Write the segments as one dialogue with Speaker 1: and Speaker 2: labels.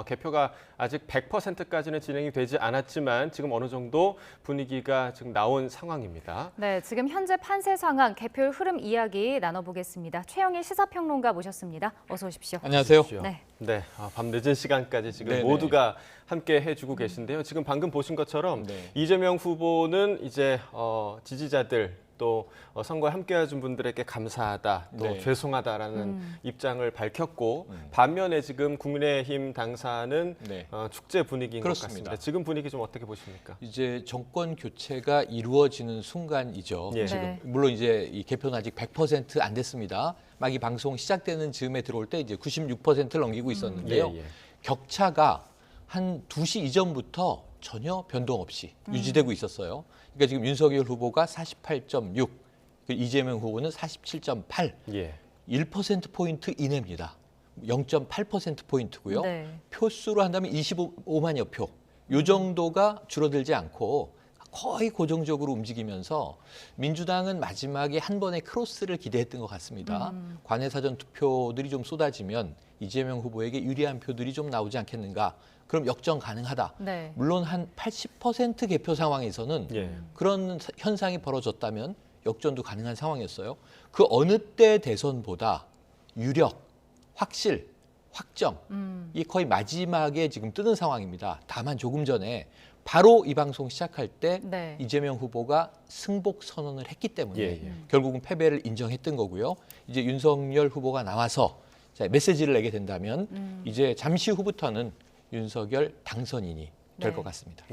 Speaker 1: 개표가 아직 100%까지는 진행이 되지 않았지만 지금 어느 정도 분위기가 지금 나온 상황입니다.
Speaker 2: 네, 지금 현재 판세 상황, 개표 흐름 이야기 나눠보겠습니다. 최영일 시사평론가 모셨습니다. 어서 오십시오.
Speaker 3: 안녕하세요.
Speaker 1: 네, 밤 늦은 시간까지 지금
Speaker 3: 네네.
Speaker 1: 모두가 함께 해주고 계신데요. 지금 방금 보신 것처럼 이재명 후보는 이제 지지자들 또 선거에 함께해준 분들에게 감사하다, 또 죄송하다라는 입장을 밝혔고 반면에 지금 국민의힘 당사는 축제 분위기인 것 같습니다. 지금 분위기 좀 어떻게 보십니까?
Speaker 3: 이제 정권 교체가 이루어지는 순간이죠. 지금 물론 이제 이 개표는 아직 100% 안 됐습니다. 막 이 방송 시작되는 즈음에 들어올 때 이제 96%를 넘기고 있었는데요. 격차가 한 2시 이전부터 전혀 변동 없이 유지되고 있었어요. 그러니까 지금 윤석열 후보가 48.6, 이재명 후보는 47.8, 1%포인트 이내입니다. 0.8%포인트고요. 표수로 한다면 25만여 표. 이 정도가 줄어들지 않고 거의 고정적으로 움직이면서 민주당은 마지막에 한 번의 크로스를 기대했던 것 같습니다. 관외 사전 투표들이 좀 쏟아지면 이재명 후보에게 유리한 표들이 좀 나오지 않겠는가. 그럼 역전 가능하다. 물론 한 80% 개표 상황에서는 그런 현상이 벌어졌다면 역전도 가능한 상황이었어요. 그 어느 때 대선보다 유력, 확실, 확정 이 거의 마지막에 지금 뜨는 상황입니다. 다만 조금 전에 바로 이 방송 시작할 때 이재명 후보가 승복 선언을 했기 때문에 결국은 패배를 인정했던 거고요. 이제 윤석열 후보가 나와서 메시지를 내게 된다면 이제 잠시 후부터는 윤석열 당선인이 될 것 같습니다.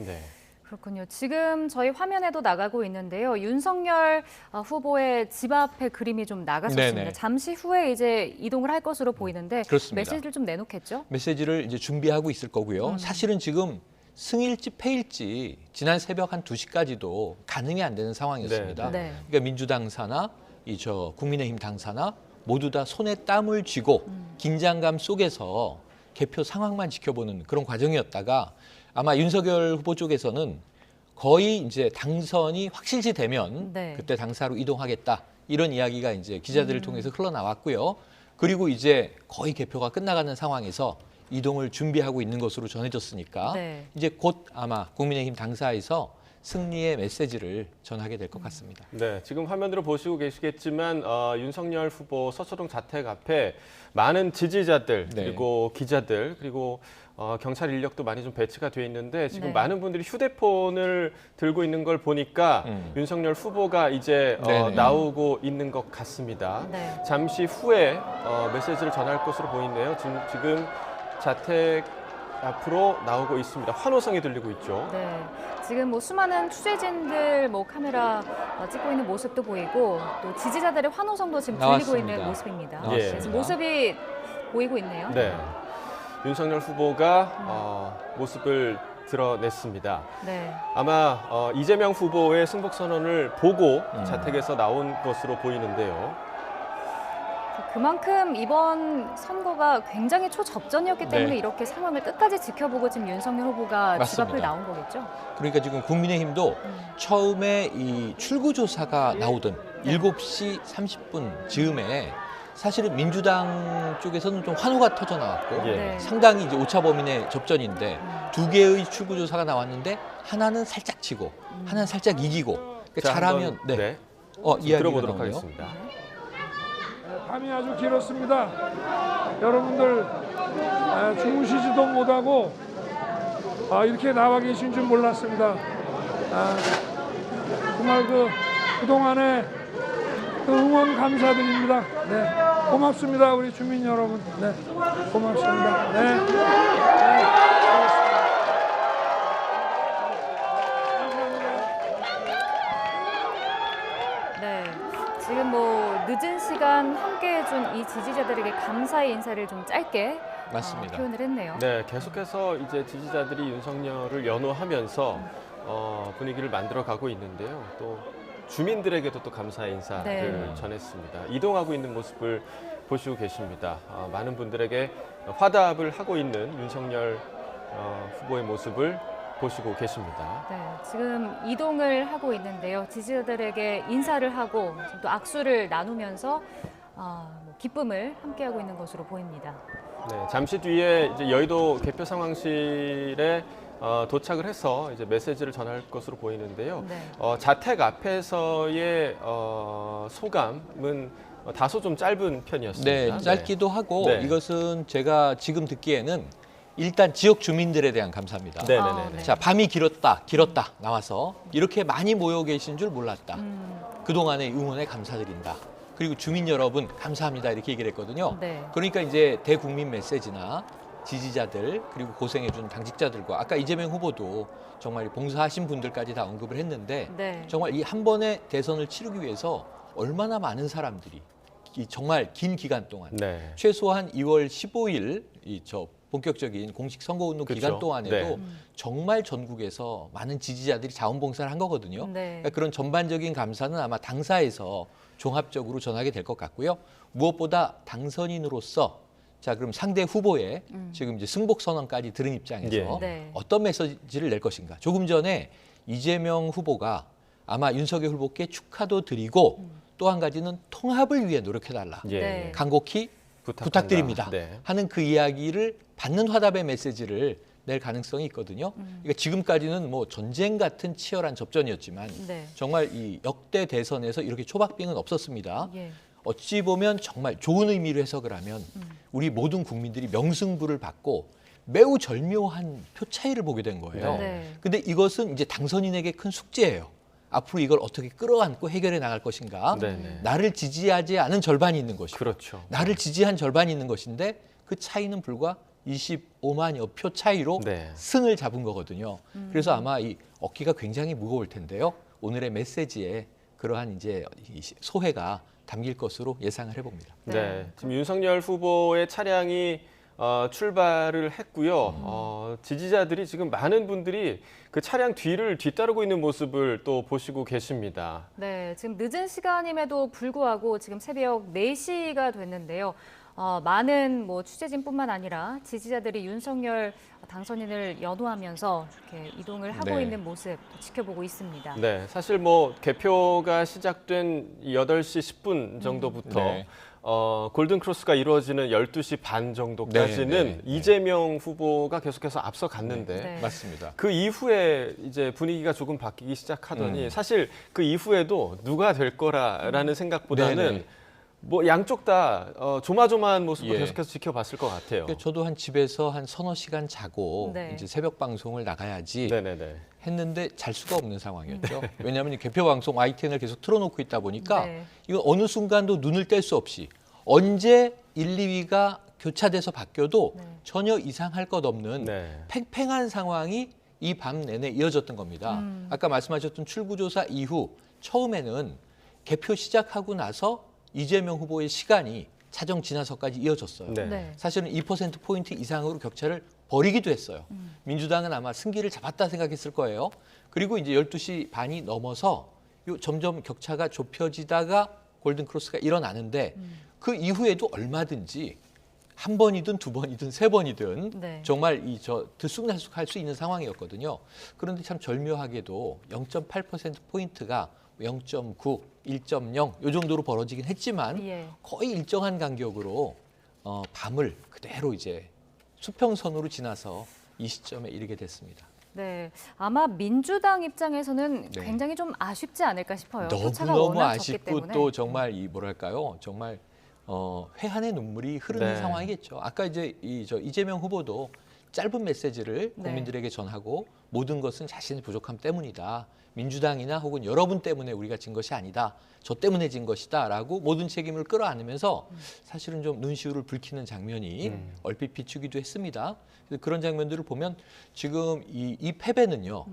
Speaker 2: 그렇군요. 지금 저희 화면에도 나가고 있는데요. 윤석열 후보의 집 앞에 그림이 좀 나갔었습니다. 잠시 후에 이제 이동을 할 것으로 보이는데 메시지를 좀 내놓겠죠? 메시지를
Speaker 3: 이제 준비하고 있을 거고요. 사실은 지금 승일지 패일지 지난 새벽 한 2시까지도 가늠이 안 되는 상황이었습니다. 그러니까 민주당사나 국민의힘 당사나 모두 다 손에 땀을 쥐고 긴장감 속에서 개표 상황만 지켜보는 그런 과정이었다가 아마 윤석열 후보 쪽에서는 거의 이제 당선이 확실시 되면 그때 당사로 이동하겠다 이런 이야기가 이제 기자들을 통해서 흘러나왔고요. 그리고 이제 거의 개표가 끝나가는 상황에서 이동을 준비하고 있는 것으로 전해졌으니까 이제 곧 아마 국민의힘 당사에서 승리의 메시지를 전하게 될 것 같습니다.
Speaker 1: 지금 화면으로 보시고 계시겠지만 윤석열 후보 서초동 자택 앞에 많은 지지자들 그리고 기자들 그리고 경찰 인력도 많이 좀 배치가 돼 있는데 지금 많은 분들이 휴대폰을 들고 있는 걸 보니까 윤석열 후보가 이제 나오고 있는 것 같습니다. 잠시 후에 메시지를 전할 것으로 보이네요. 지금 자택 앞으로 나오고 있습니다. 환호성이 들리고 있죠.
Speaker 2: 지금 뭐 수많은 취재진들 카메라 찍고 있는 모습도 보이고 또 지지자들의 환호성도 지금 들리고 있는 모습입니다. 그래서 모습이 보이고 있네요.
Speaker 1: 윤석열 후보가 모습을 드러냈습니다. 아마 이재명 후보의 승복 선언을 보고 자택에서 나온 것으로 보이는데요.
Speaker 2: 그만큼 이번 선거가 굉장히 초접전이었기 때문에 이렇게 상황을 끝까지 지켜보고 지금 윤석열 후보가 집 앞을 나온 거겠죠?
Speaker 3: 그러니까 지금 국민의힘도 처음에 이 출구조사가 나오던 7시 30분 즈음에 사실은 민주당 쪽에서는 좀 환호가 터져 나왔고 상당히 이제 오차범위의 접전인데 두 개의 출구조사가 나왔는데 하나는 살짝 치고 하나는 살짝 이기고 그러니까 잘하면 이야기가
Speaker 1: 들어보도록
Speaker 3: 나오네요.
Speaker 1: 하겠습니다.
Speaker 4: 밤이 아주 길었습니다. 여러분들 주무시지도 못하고 이렇게 나와 계신 줄 몰랐습니다. 정말 그동안에 응원 감사드립니다. 고맙습니다. 우리 주민 여러분. 고맙습니다.
Speaker 2: 지금 늦은 시간 함께해준 이 지지자들에게 감사의 인사를 좀 짧게 표현을 했네요.
Speaker 1: 계속해서 이제 지지자들이 윤석열을 연호하면서 분위기를 만들어가고 있는데요. 또 주민들에게도 또 감사의 인사를 전했습니다. 이동하고 있는 모습을 보시고 계십니다. 많은 분들에게 화답을 하고 있는 윤석열 후보의 모습을 보시고 계십니다.
Speaker 2: 지금 이동을 하고 있는데요. 지지자들에게 인사를 하고 또 악수를 나누면서 기쁨을 함께하고 있는 것으로 보입니다.
Speaker 1: 네, 잠시 뒤에 이제 여의도 개표 상황실에 도착을 해서 이제 메시지를 전할 것으로 보이는데요.
Speaker 2: 네.
Speaker 1: 자택 앞에서의 소감은 다소 좀 짧은 편이었습니다.
Speaker 3: 네, 짧기도 하고
Speaker 1: 네.
Speaker 3: 이것은 제가 지금 듣기에는 일단 지역 주민들에 대한 감사입니다.
Speaker 1: 네네네.
Speaker 2: 아, 네.
Speaker 3: 자, 밤이 길었다 나와서 이렇게 많이 모여 계신 줄 몰랐다. 그동안의 응원에 감사드린다. 그리고 주민 여러분 감사합니다 이렇게 얘기를 했거든요.
Speaker 2: 네.
Speaker 3: 그러니까 이제 대국민 메시지나 지지자들 그리고 고생해준 당직자들과 아까 이재명 후보도 정말 봉사하신 분들까지 다 언급을 했는데
Speaker 2: 네.
Speaker 3: 정말 이 한 번의 대선을 치르기 위해서 얼마나 많은 사람들이 이 정말 긴 기간 동안
Speaker 1: 네.
Speaker 3: 최소한 2월 15일 본격적인 공식 선거운동
Speaker 1: 그쵸.
Speaker 3: 기간 동안에도
Speaker 1: 네.
Speaker 3: 정말 전국에서 많은 지지자들이 자원봉사를 한 거거든요.
Speaker 2: 네.
Speaker 3: 그러니까 그런 전반적인 감사는 아마 당사에서 종합적으로 전하게 될 것 같고요. 무엇보다 당선인으로서 자 그럼 상대 후보의 지금 이제 승복 선언까지 들은 입장에서
Speaker 1: 예.
Speaker 2: 네.
Speaker 3: 어떤 메시지를 낼 것인가. 조금 전에 이재명 후보가 아마 윤석열 후보께 축하도 드리고 또 한 가지는 통합을 위해 노력해달라.
Speaker 1: 예.
Speaker 2: 네.
Speaker 3: 간곡히
Speaker 1: 부탁한다.
Speaker 3: 부탁드립니다.
Speaker 1: 네.
Speaker 3: 하는 그 이야기를 받는 화답의 메시지를 낼 가능성이 있거든요. 그러니까 지금까지는 뭐 전쟁 같은 치열한 접전이었지만
Speaker 2: 네.
Speaker 3: 정말 이 역대 대선에서 이렇게 초박빙은 없었습니다.
Speaker 2: 예.
Speaker 3: 어찌 보면 정말 좋은 의미로 해석을 하면 우리 모든 국민들이 명승부를 받고 매우 절묘한 표 차이를 보게 된 거예요.
Speaker 2: 네.
Speaker 3: 근데 이것은 이제 당선인에게 큰 숙제예요. 앞으로 이걸 어떻게 끌어안고 해결해 나갈 것인가.
Speaker 1: 네네.
Speaker 3: 나를 지지하지 않은 절반이 있는 것이고
Speaker 1: 그렇죠.
Speaker 3: 나를 지지한 절반이 있는 것인데 그 차이는 불과 25만여 표 차이로
Speaker 1: 네.
Speaker 3: 승을 잡은 거거든요. 그래서 아마 이 어깨가 굉장히 무거울 텐데요. 오늘의 메시지에 그러한 이제 이 소회가 담길 것으로 예상을 해봅니다.
Speaker 1: 네. 지금 윤석열 후보의 차량이 출발을 했고요. 지지자들이 지금 많은 분들이 그 차량 뒤를 뒤따르고 있는 모습을 또 보시고 계십니다.
Speaker 2: 네, 지금 늦은 시간임에도 불구하고 지금 새벽 4시가 됐는데요. 많은 뭐 취재진뿐만 아니라 지지자들이 윤석열 당선인을 연호하면서 이렇게 이동을 하고
Speaker 3: 네.
Speaker 2: 있는 모습 지켜보고 있습니다.
Speaker 1: 네, 사실 뭐 개표가 시작된 8시 10분 정도부터
Speaker 3: 네.
Speaker 1: 골든 크로스가 이루어지는 12시 반 정도까지는
Speaker 3: 네, 네, 네.
Speaker 1: 이재명 후보가 계속해서 앞서갔는데
Speaker 2: 네.
Speaker 3: 맞습니다.
Speaker 1: 그 이후에 이제 분위기가 조금 바뀌기 시작하더니 사실 그 이후에도 누가 될 거라라는 생각보다는
Speaker 3: 네네.
Speaker 1: 뭐 양쪽 다 조마조마한 모습을
Speaker 3: 예.
Speaker 1: 계속해서 지켜봤을 것 같아요.
Speaker 3: 그러니까 저도 한 집에서 한 서너 시간 자고
Speaker 2: 네.
Speaker 3: 이제 새벽 방송을 나가야지
Speaker 1: 네네네.
Speaker 3: 했는데 잘 수가 없는 상황이었죠. 왜냐하면 이 개표 방송 YTN을 계속 틀어놓고 있다 보니까
Speaker 2: 네.
Speaker 3: 이거 어느 순간도 눈을 뗄 수 없이 언제 1, 2위가 교차돼서 바뀌어도
Speaker 2: 네.
Speaker 3: 전혀 이상할 것 없는
Speaker 1: 네.
Speaker 3: 팽팽한 상황이 이 밤 내내 이어졌던 겁니다. 아까 말씀하셨던 출구조사 이후 처음에는 개표 시작하고 나서 이재명 후보의 시간이 차정 지나서까지 이어졌어요.
Speaker 1: 네.
Speaker 2: 네.
Speaker 3: 사실은 2%포인트 이상으로 격차를 벌이기도 했어요. 민주당은 아마 승기를 잡았다 생각했을 거예요. 그리고 이제 12시 반이 넘어서 점점 격차가 좁혀지다가 골든크로스가 일어나는데 그 이후에도 얼마든지 한 번이든 두 번이든 세 번이든
Speaker 2: 네.
Speaker 3: 정말 들쑥날쑥할 수 있는 상황이었거든요. 그런데 참 절묘하게도 0.8%포인트가 0.9, 1.0 이 정도로 벌어지긴 했지만
Speaker 2: 예.
Speaker 3: 거의 일정한 간격으로 밤을 그대로 이제 수평선으로 지나서 이 시점에 이르게 됐습니다.
Speaker 2: 네, 아마 민주당 입장에서는
Speaker 3: 네.
Speaker 2: 굉장히 좀 아쉽지 않을까 싶어요. 표차가
Speaker 3: 너무너무
Speaker 2: 워낙 적기
Speaker 3: 아쉽고
Speaker 2: 때문에.
Speaker 3: 또 정말 이 뭐랄까요? 정말 회한의 눈물이 흐르는
Speaker 1: 네.
Speaker 3: 상황이겠죠. 아까 이제 이재명 후보도 짧은 메시지를
Speaker 2: 네.
Speaker 3: 국민들에게 전하고 모든 것은 자신의 부족함 때문이다. 민주당이나 혹은 여러분 때문에 우리가 진 것이 아니다. 저 때문에 진 것이다라고 모든 책임을 끌어안으면서 사실은 좀 눈시울을 붉히는 장면이 얼핏 비추기도 했습니다. 그래서 그런 장면들을 보면 지금 이 패배는요.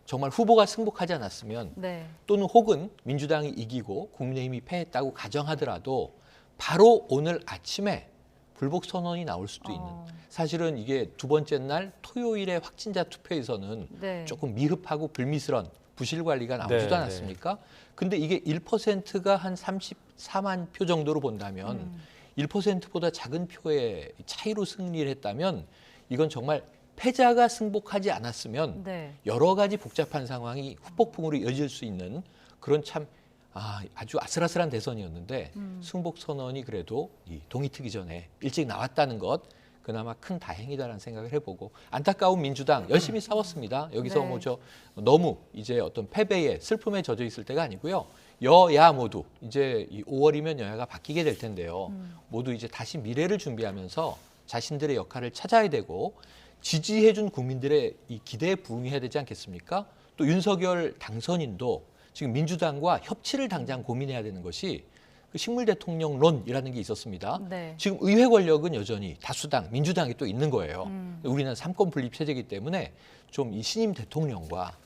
Speaker 3: 정말 후보가 승복하지 않았으면
Speaker 2: 네.
Speaker 3: 또는 혹은 민주당이 이기고 국민의힘이 패했다고 가정하더라도 바로 오늘 아침에 불복 선언이 나올 수도 있는. 사실은 이게 두 번째 날 토요일의 확진자 투표에서는
Speaker 2: 네.
Speaker 3: 조금 미흡하고 불미스런 부실 관리가 나오지도
Speaker 1: 네,
Speaker 3: 않았습니까? 근데 이게 1%가 한 34만 표 정도로 본다면 1%보다 작은 표의 차이로 승리를 했다면 이건 정말 패자가 승복하지 않았으면
Speaker 2: 네.
Speaker 3: 여러 가지 복잡한 상황이 후폭풍으로 이어질 수 있는 그런 참 아주 아슬아슬한 대선이었는데 승복 선언이 그래도 이 동이 트기 전에 일찍 나왔다는 것 그나마 큰 다행이다라는 생각을 해보고 안타까운 민주당 열심히 싸웠습니다. 여기서
Speaker 2: 네.
Speaker 3: 뭐 너무 이제 어떤 패배에 슬픔에 젖어 있을 때가 아니고요. 여야 모두 이제 이 5월이면 여야가 바뀌게 될 텐데요. 모두 이제 다시 미래를 준비하면서 자신들의 역할을 찾아야 되고 지지해준 국민들의 이 기대에 부응해야 되지 않겠습니까? 또 윤석열 당선인도 지금 민주당과 협치를 당장 고민해야 되는 것이 그 식물 대통령론이라는 게 있었습니다.
Speaker 2: 네.
Speaker 3: 지금 의회 권력은 여전히 다수당, 민주당이 또 있는 거예요. 우리는 삼권 분립 체제이기 때문에 좀 이 신임 대통령과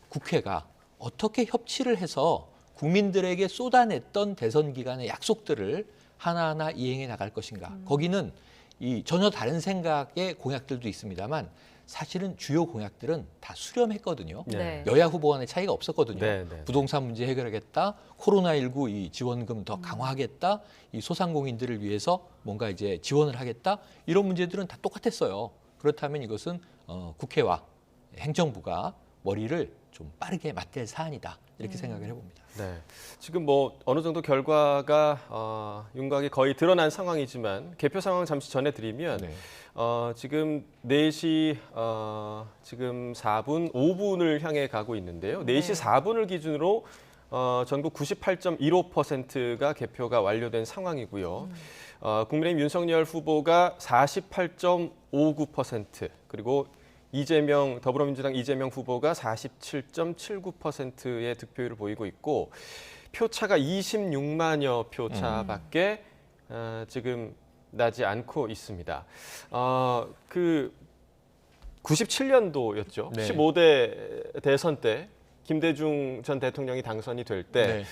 Speaker 3: 국회가 어떻게 협치를 해서 국민들에게 쏟아냈던 대선 기간의 약속들을 하나하나 이행해 나갈 것인가. 거기는 이 전혀 다른 생각의 공약들도 있습니다만 사실은 주요 공약들은 다 수렴했거든요.
Speaker 2: 네.
Speaker 3: 여야 후보 간의 차이가 없었거든요.
Speaker 1: 네, 네.
Speaker 3: 부동산 문제 해결하겠다, 코로나19 이 지원금 더 강화하겠다, 이 소상공인들을 위해서 뭔가 이제 지원을 하겠다, 이런 문제들은 다 똑같았어요. 그렇다면 이것은 국회와 행정부가 머리를 좀 빠르게 맞댈 사안이다, 이렇게 생각을 해봅니다.
Speaker 1: 네, 지금 뭐 어느 정도 결과가 윤곽이 거의 드러난 상황이지만 개표 상황 잠시 전해드리면
Speaker 3: 네.
Speaker 1: 지금 4시 지금 4분, 5분을 향해 가고 있는데요. 4시 4분을 기준으로 전국 98.15%가 개표가 완료된 상황이고요. 국민의힘 윤석열 후보가 48.59%, 그리고 더불어민주당 이재명 후보가 47.79%의 득표율을 보이고 있고, 표차가 26만여 표 차밖에 지금 나지 않고 있습니다. 그 97년도였죠.
Speaker 3: 네.
Speaker 1: 15대 대선 때 김대중 전 대통령이 당선이 될 때
Speaker 3: 네.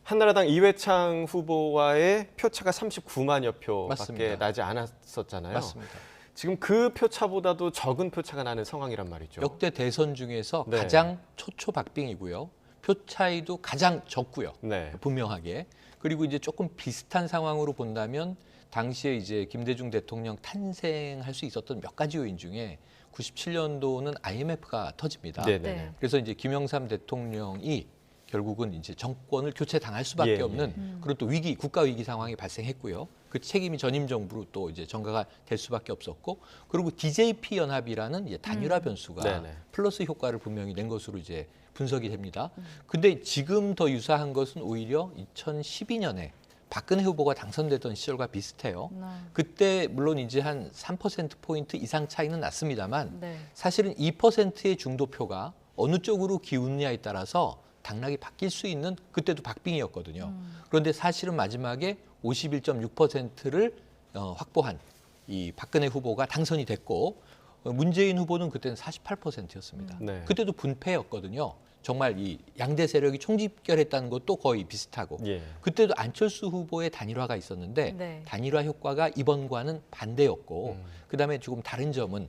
Speaker 1: 한나라당 이회창 후보와의 표차가 39만여 표밖에
Speaker 3: 맞습니다.
Speaker 1: 나지 않았었잖아요.
Speaker 3: 맞습니다.
Speaker 1: 지금 그 표차보다도 적은 표차가 나는 상황이란 말이죠.
Speaker 3: 역대 대선 중에서
Speaker 1: 네.
Speaker 3: 가장 초초박빙이고요. 표 차이도 가장 적고요.
Speaker 1: 네.
Speaker 3: 분명하게. 그리고 이제 조금 비슷한 상황으로 본다면 당시에 이제 김대중 대통령 탄생할 수 있었던 몇 가지 요인 중에 97년도는 IMF가 터집니다.
Speaker 1: 네,
Speaker 2: 네.
Speaker 1: 네.
Speaker 3: 그래서 이제 김영삼 대통령이 결국은 이제 정권을 교체당할 수밖에
Speaker 1: 예,
Speaker 3: 없는 그런 또 위기, 국가 위기 상황이 발생했고요. 그 책임이 전임 정부로 또 이제 전가가 될 수밖에 없었고, 그리고 DJP 연합이라는 이제 단일화 변수가
Speaker 1: 네네.
Speaker 3: 플러스 효과를 분명히 낸 것으로 이제 분석이 됩니다. 근데 지금 더 유사한 것은 오히려 2012년에 박근혜 후보가 당선됐던 시절과 비슷해요. 그때 물론 이제 한 3%포인트 이상 차이는 났습니다만
Speaker 2: 네. 사실은
Speaker 3: 사실은 2%의 중도표가 어느 쪽으로 기우느냐에 따라서 당락이 바뀔 수 있는, 그때도 박빙이었거든요. 그런데 사실은 마지막에 51.6%를 확보한 이 박근혜 후보가 당선이 됐고, 문재인 후보는 그때는 48%였습니다.
Speaker 1: 네.
Speaker 3: 그때도 분패였거든요. 정말 이 양대 세력이 총집결했다는 것도 거의 비슷하고,
Speaker 1: 예.
Speaker 3: 그때도 안철수 후보의 단일화가 있었는데
Speaker 2: 네.
Speaker 3: 단일화 효과가 이번과는 반대였고, 그다음에 조금 다른 점은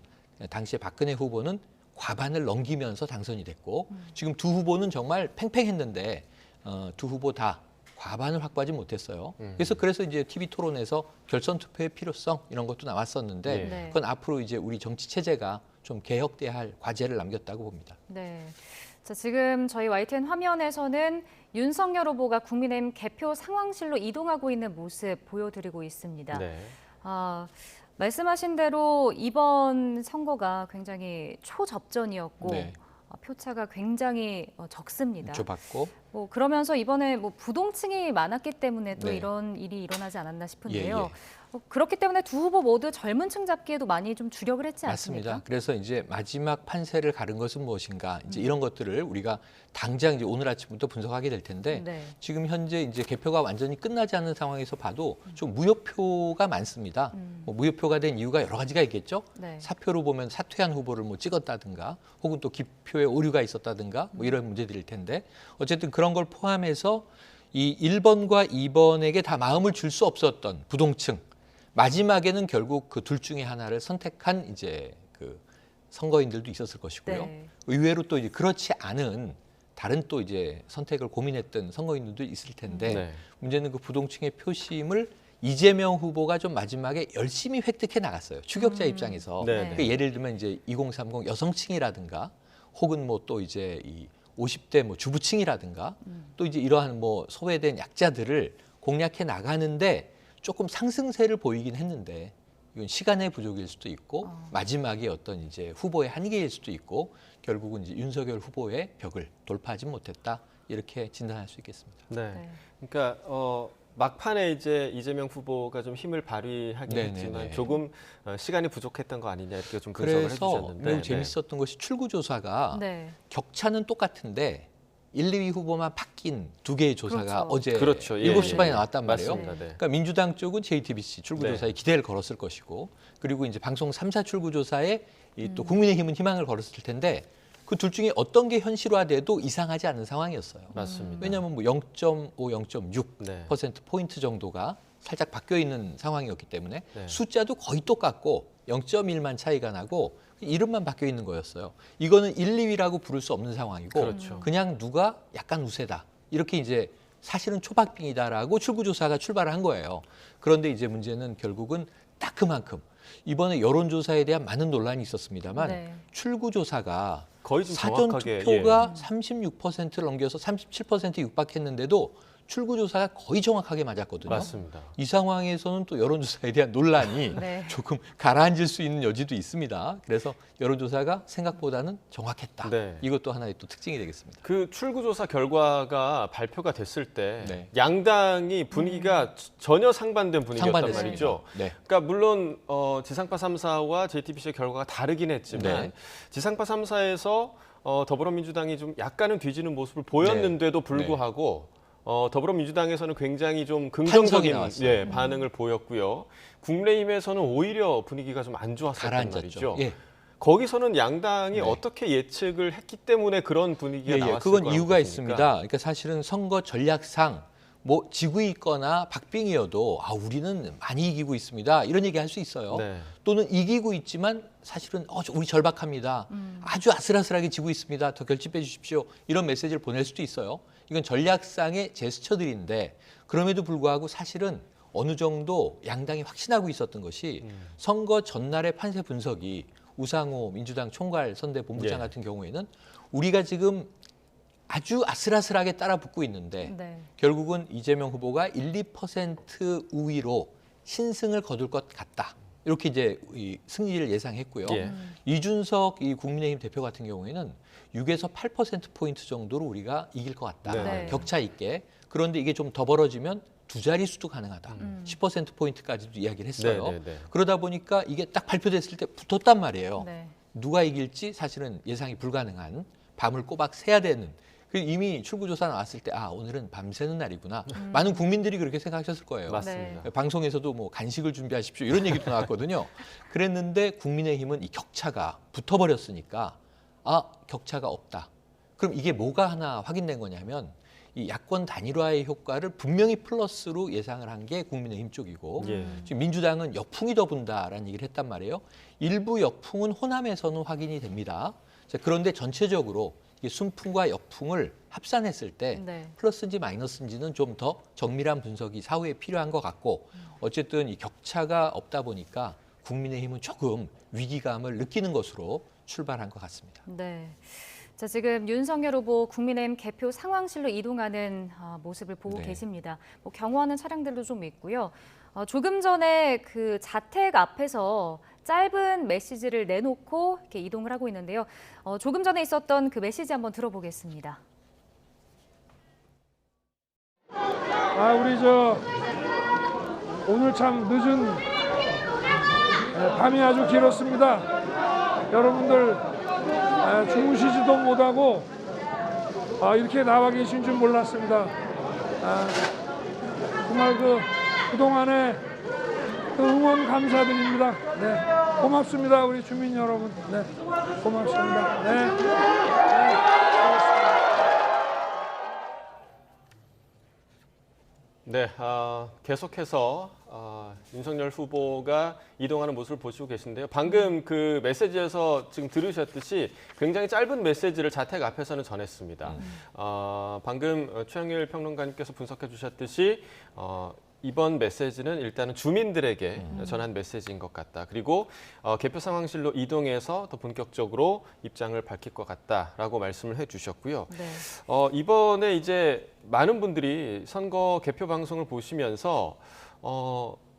Speaker 3: 당시에 박근혜 후보는 과반을 넘기면서 당선이 됐고, 지금 두 후보는 정말 팽팽했는데 두 후보 다 과반을 확보하지 못했어요. 그래서 이제 TV 토론에서 결선 투표의 필요성 이런 것도 나왔었는데
Speaker 2: 네.
Speaker 3: 그건 앞으로 이제 우리 정치 체제가 좀 개혁돼야 할 과제를 남겼다고 봅니다.
Speaker 2: 네. 자, 지금 저희 YTN 화면에서는 윤석열 후보가 국민의힘 개표 상황실로 이동하고 있는 모습 보여드리고 있습니다.
Speaker 1: 네.
Speaker 2: 말씀하신 대로 이번 선거가 굉장히 초접전이었고
Speaker 3: 네.
Speaker 2: 표차가 굉장히 적습니다.
Speaker 3: 좁았고,
Speaker 2: 뭐 그러면서 이번에 뭐 부동층이 많았기 때문에 또
Speaker 3: 네.
Speaker 2: 이런 일이 일어나지 않았나 싶은데요.
Speaker 3: 예, 예.
Speaker 2: 그렇기 때문에 두 후보 모두 젊은 층 잡기에도 많이 좀 주력을 했지
Speaker 3: 맞습니다.
Speaker 2: 않습니까?
Speaker 3: 그래서 이제 마지막 판세를 가른 것은 무엇인가, 이제 이런 것들을 우리가 당장 이제 오늘 아침부터 분석하게 될 텐데,
Speaker 2: 네.
Speaker 3: 지금 현재 이제 개표가 완전히 끝나지 않은 상황에서 봐도 좀 무효표가 많습니다. 뭐 무효표가 된 이유가 여러 가지가 있겠죠.
Speaker 2: 네.
Speaker 3: 사표로 보면 사퇴한 후보를 뭐 찍었다든가, 혹은 또 기표에 오류가 있었다든가, 뭐 이런 문제들일 텐데, 어쨌든 그런 걸 포함해서 이 1번과 2번에게 다 마음을 줄 수 없었던 부동층, 마지막에는 결국 그 둘 중에 하나를 선택한 이제 그 선거인들도 있었을 것이고요.
Speaker 2: 네.
Speaker 3: 의외로 또 이제 그렇지 않은 다른 또 이제 선택을 고민했던 선거인들도 있을 텐데,
Speaker 1: 네.
Speaker 3: 문제는 그 부동층의 표심을 이재명 후보가 좀 마지막에 열심히 획득해 나갔어요. 추격자 입장에서.
Speaker 1: 네,
Speaker 3: 그러니까 예를 들면 이제 2030 여성층이라든가, 혹은 뭐 또 이제 이 50대 뭐 주부층이라든가, 또 이제 이러한 뭐 소외된 약자들을 공략해 나가는데 조금 상승세를 보이긴 했는데, 이건 시간의 부족일 수도 있고 마지막에 어떤 이제 후보의 한계일 수도 있고 결국은 이제 윤석열 후보의 벽을 돌파하지 못했다 이렇게 진단할 수 있겠습니다.
Speaker 1: 네. 그러니까 막판에 이제 이재명 후보가 좀 힘을 발휘하긴 했지만 조금 시간이 부족했던 거 아니냐 이렇게 좀 분석을 해주셨는데
Speaker 3: 매우 재밌었던 것이 출구조사가 격차는 똑같은데 1, 2위 후보만 바뀐 두 개의 조사가 어제 7시 반에 나왔단 말이에요. 그러니까 민주당 쪽은 JTBC 출구조사에 기대를 걸었을 것이고 그리고 이제 방송 3사 출구조사에 또 국민의힘은 희망을 걸었을 텐데 그 둘 중에 어떤 게 현실화돼도 이상하지 않은 상황이었어요.
Speaker 1: 맞습니다.
Speaker 3: 왜냐하면 뭐 0.5, 0.6% 포인트 정도가 살짝 바뀌어 있는 상황이었기 때문에 숫자도 거의 똑같고 0.1만 차이가 나고 이름만 바뀌어 있는 거였어요. 이거는 1, 2위라고 부를 수 없는 상황이고 그냥 누가 약간 우세다. 이렇게 이제 사실은 초박빙이다라고 출구조사가 출발을 한 거예요. 그런데 이제 문제는 결국은 딱 그만큼 이번에 여론조사에 대한 많은 논란이 있었습니다만 출구조사가
Speaker 1: 거의 좀
Speaker 3: 사전
Speaker 1: 정확하게,
Speaker 3: 투표가 36%를 넘겨서 37% 육박했는데도 출구조사가 거의 정확하게 맞았거든요.
Speaker 1: 맞습니다.
Speaker 3: 이 상황에서는 또 여론조사에 대한 논란이 조금 가라앉을 수 있는 여지도 있습니다. 그래서 여론조사가 생각보다는 정확했다. 이것도 하나의 또 특징이 되겠습니다.
Speaker 1: 그 출구조사 결과가 발표가 됐을 때 양당이 분위기가 전혀 상반된 분위기였단 말이죠. 그러니까 물론 지상파 3사와 JTBC의 결과가 다르긴 했지만 지상파 3사에서 더불어민주당이 좀 약간은 뒤지는 모습을 보였는데도 불구하고 더불어민주당에서는 굉장히 좀 긍정적인 반응을 보였고요. 국민의힘에서는 오히려 분위기가 좀 안 좋았었단 말이죠. 거기서는 양당이 어떻게 예측을 했기 때문에 그런 분위기가 나왔을
Speaker 3: 그건
Speaker 1: 거라고
Speaker 3: 이유가
Speaker 1: 보십니까?
Speaker 3: 있습니다. 그러니까 사실은 선거 전략상 뭐 지고 있거나 박빙이어도 우리는 많이 이기고 있습니다. 이런 얘기 할 수 있어요. 또는 이기고 있지만 사실은 우리 절박합니다. 아주 아슬아슬하게 지고 있습니다. 더 결집해 주십시오. 이런 메시지를 보낼 수도 있어요. 이건 전략상의 제스처들인데 그럼에도 불구하고 사실은 어느 정도 양당이 확신하고 있었던 것이 선거 전날의 판세 분석이 우상호 민주당 총괄 선대 본부장 같은 경우에는 우리가 지금 아주 아슬아슬하게 따라 붙고 있는데 결국은 이재명 후보가 1, 2% 우위로 신승을 거둘 것 같다. 이렇게 이제 이 승리를 예상했고요. 이준석 이 국민의힘 대표 같은 경우에는 6에서 8%포인트 정도로 우리가 이길 것 같다. 격차 있게. 그런데 이게 좀 더 벌어지면 두 자릿수도 가능하다. 10%포인트까지도 이야기를 했어요. 그러다 보니까 이게 딱 발표됐을 때 붙었단 말이에요. 누가 이길지 사실은 예상이 불가능한 밤을 꼬박 새야 되는 이미 출구조사 나왔을 때 오늘은 밤새는 날이구나. 많은 국민들이 그렇게 생각하셨을 거예요.
Speaker 1: 맞습니다.
Speaker 3: 방송에서도 뭐 간식을 준비하십시오. 이런 얘기도 나왔거든요. 그랬는데 국민의힘은 이 격차가 붙어버렸으니까 격차가 없다. 그럼 이게 뭐가 하나 확인된 거냐면 이 야권 단일화의 효과를 분명히 플러스로 예상을 한 게 국민의힘 쪽이고 지금 민주당은 역풍이 더 분다라는 얘기를 했단 말이에요. 일부 역풍은 호남에서는 확인이 됩니다. 그런데 전체적으로 이 순풍과 역풍을 합산했을 때 플러스인지 마이너스인지는 좀 더 정밀한 분석이 사후에 필요한 것 같고 어쨌든 이 격차가 없다 보니까 국민의힘은 조금 위기감을 느끼는 것으로 출발한 것 같습니다.
Speaker 2: 자, 지금 윤석열 후보 국민의힘 개표 상황실로 이동하는 모습을 보고 계십니다. 뭐 경호하는 차량들도 좀 있고요. 조금 전에 그 자택 앞에서 짧은 메시지를 내놓고 이렇게 이동을 하고 있는데요. 조금 전에 있었던 그 메시지 한번 들어보겠습니다.
Speaker 4: 우리 오늘 참 늦은 밤이 아주 길었습니다. 여러분들 주무시지도 못하고 이렇게 나와 계신 줄 몰랐습니다. 정말 그동안에 응원 감사드립니다. 고맙습니다. 우리 주민 여러분. 고맙습니다.
Speaker 1: 계속해서 윤석열 후보가 이동하는 모습을 보시고 계신데요. 방금 그 메시지에서 지금 들으셨듯이 굉장히 짧은 메시지를 자택 앞에서는 전했습니다. 방금 최영일 평론가님께서 분석해 주셨듯이 이번 메시지는 일단은 주민들에게 전한 메시지인 것 같다. 그리고 개표 상황실로 이동해서 더 본격적으로 입장을 밝힐 것 같다라고 말씀을 해주셨고요. 이번에 이제 많은 분들이 선거 개표 방송을 보시면서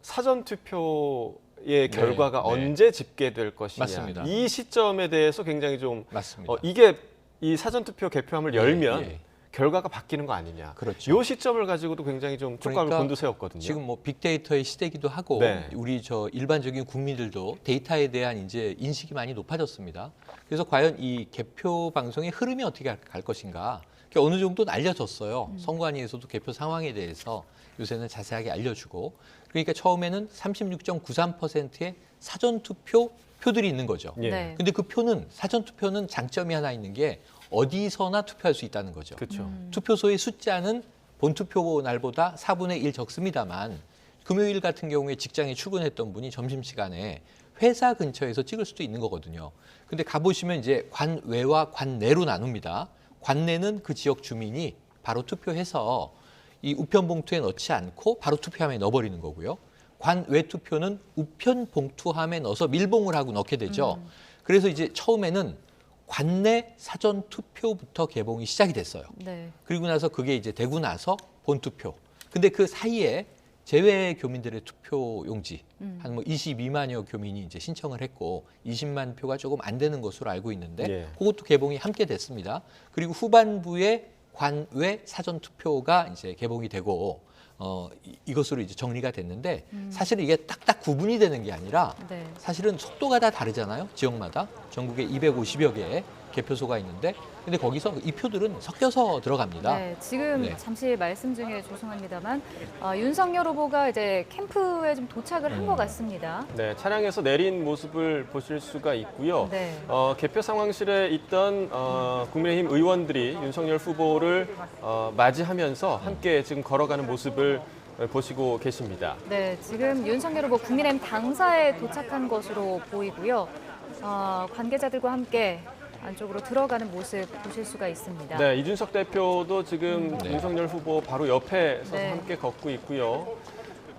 Speaker 1: 사전 투표 의 결과가 언제 집계될 것이냐.
Speaker 3: 맞습니다.
Speaker 1: 이 시점에 대해서 굉장히 좀
Speaker 3: 맞습니다.
Speaker 1: 이게 이 사전투표 개표함을 열면
Speaker 3: 예.
Speaker 1: 결과가 바뀌는 거 아니냐.
Speaker 3: 그렇죠.
Speaker 1: 이 시점을 가지고도 굉장히 좀 촉각을
Speaker 3: 그러니까
Speaker 1: 곤두세웠거든요.
Speaker 3: 지금 뭐 빅데이터의 시대이기도 하고
Speaker 1: 네.
Speaker 3: 우리 저 일반적인 국민들도 데이터에 대한 이제 인식이 많이 높아졌습니다. 그래서 과연 이 개표 방송의 흐름이 어떻게 갈 것인가 어느 정도는 알려졌어요. 선관위에서도 개표 상황에 대해서 요새는 자세하게 알려주고 그러니까 처음에는 36.93%의 사전투표 표들이 있는 거죠.
Speaker 1: 예.
Speaker 2: 네.
Speaker 3: 근데 그 표는 사전투표는 장점이 하나 있는 게 어디서나 투표할 수 있다는 거죠.
Speaker 1: 그렇죠.
Speaker 3: 투표소의 숫자는 본투표 날보다 4분의 1 적습니다만 금요일 같은 경우에 직장에 출근했던 분이 점심시간에 회사 근처에서 찍을 수도 있는 거거든요. 근데 가보시면 이제 관외와 관내로 나눕니다. 관내는 그 지역 주민이 바로 투표해서 이 우편 봉투에 넣지 않고 바로 투표함에 넣어버리는 거고요. 관외 투표는 우편 봉투함에 넣어서 밀봉을 하고 넣게 되죠. 그래서 이제 처음에는 관내 사전 투표부터 개봉이 시작이 됐어요.
Speaker 2: 네.
Speaker 3: 그리고 나서 그게 이제 되고 나서 본투표. 근데 그 사이에 제외 교민들의 투표 용지 한 뭐 22만여 교민이 이제 신청을 했고 20만 표가 조금 안 되는 것으로 알고 있는데
Speaker 1: 예.
Speaker 3: 그것도 개봉이 함께 됐습니다. 그리고 후반부에 관외 사전 투표가 이제 개봉이 되고 이것으로 이제 정리가 됐는데 사실은 이게 딱딱 구분이 되는 게 아니라
Speaker 2: 네.
Speaker 3: 사실은 속도가 다 다르잖아요. 지역마다 전국에 250여 개의 개표소가 있는데 근데 거기서 이 표들은 섞여서 들어갑니다.
Speaker 2: 네, 지금
Speaker 3: 네.
Speaker 2: 잠시 말씀 중에 죄송합니다만 윤석열 후보가 이제 캠프에 좀 도착을 한 것 같습니다.
Speaker 1: 네, 차량에서 내린 모습을 보실 수가 있고요.
Speaker 2: 네.
Speaker 1: 개표 상황실에 있던 국민의힘 의원들이 윤석열 후보를 맞이하면서 함께 지금 걸어가는 모습을 보시고 계십니다.
Speaker 2: 네, 지금 윤석열 후보 국민의힘 당사에 도착한 것으로 보이고요. 관계자들과 함께 안쪽으로 들어가는 모습 보실 수가 있습니다.
Speaker 1: 네, 이준석 대표도 지금
Speaker 3: 네.
Speaker 1: 윤석열 후보 바로 옆에 서서
Speaker 2: 네.
Speaker 1: 함께 걷고 있고요.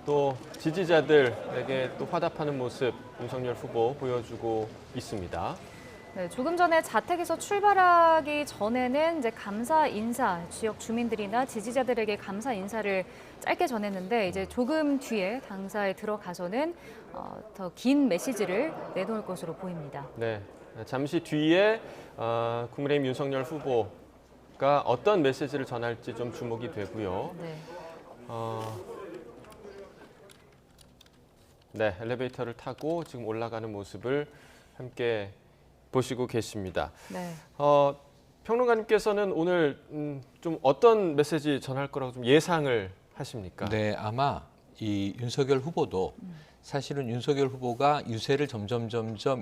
Speaker 1: 또 지지자들에게 또 화답하는 모습 윤석열 후보 보여주고 있습니다.
Speaker 2: 네, 조금 전에 자택에서 출발하기 전에는 이제 감사 인사, 지역 주민들이나 지지자들에게 감사 인사를 짧게 전했는데 이제 조금 뒤에 당사에 들어가서는 더 긴 메시지를 내놓을 것으로 보입니다.
Speaker 1: 네, 잠시 뒤에 국민의힘 윤석열 후보가 어떤 메시지를 전할지 좀 주목이 되고요.
Speaker 2: 네.
Speaker 1: 네, 엘리베이터를 타고 지금 올라가는 모습을 함께 보시고 계십니다.
Speaker 2: 네.
Speaker 1: 평론가님께서는 오늘 좀 어떤 메시지 전할 거라고 좀 예상을 하십니까?
Speaker 3: 네, 아마 이 윤석열 후보도 사실은 윤석열 후보가 유세를 점점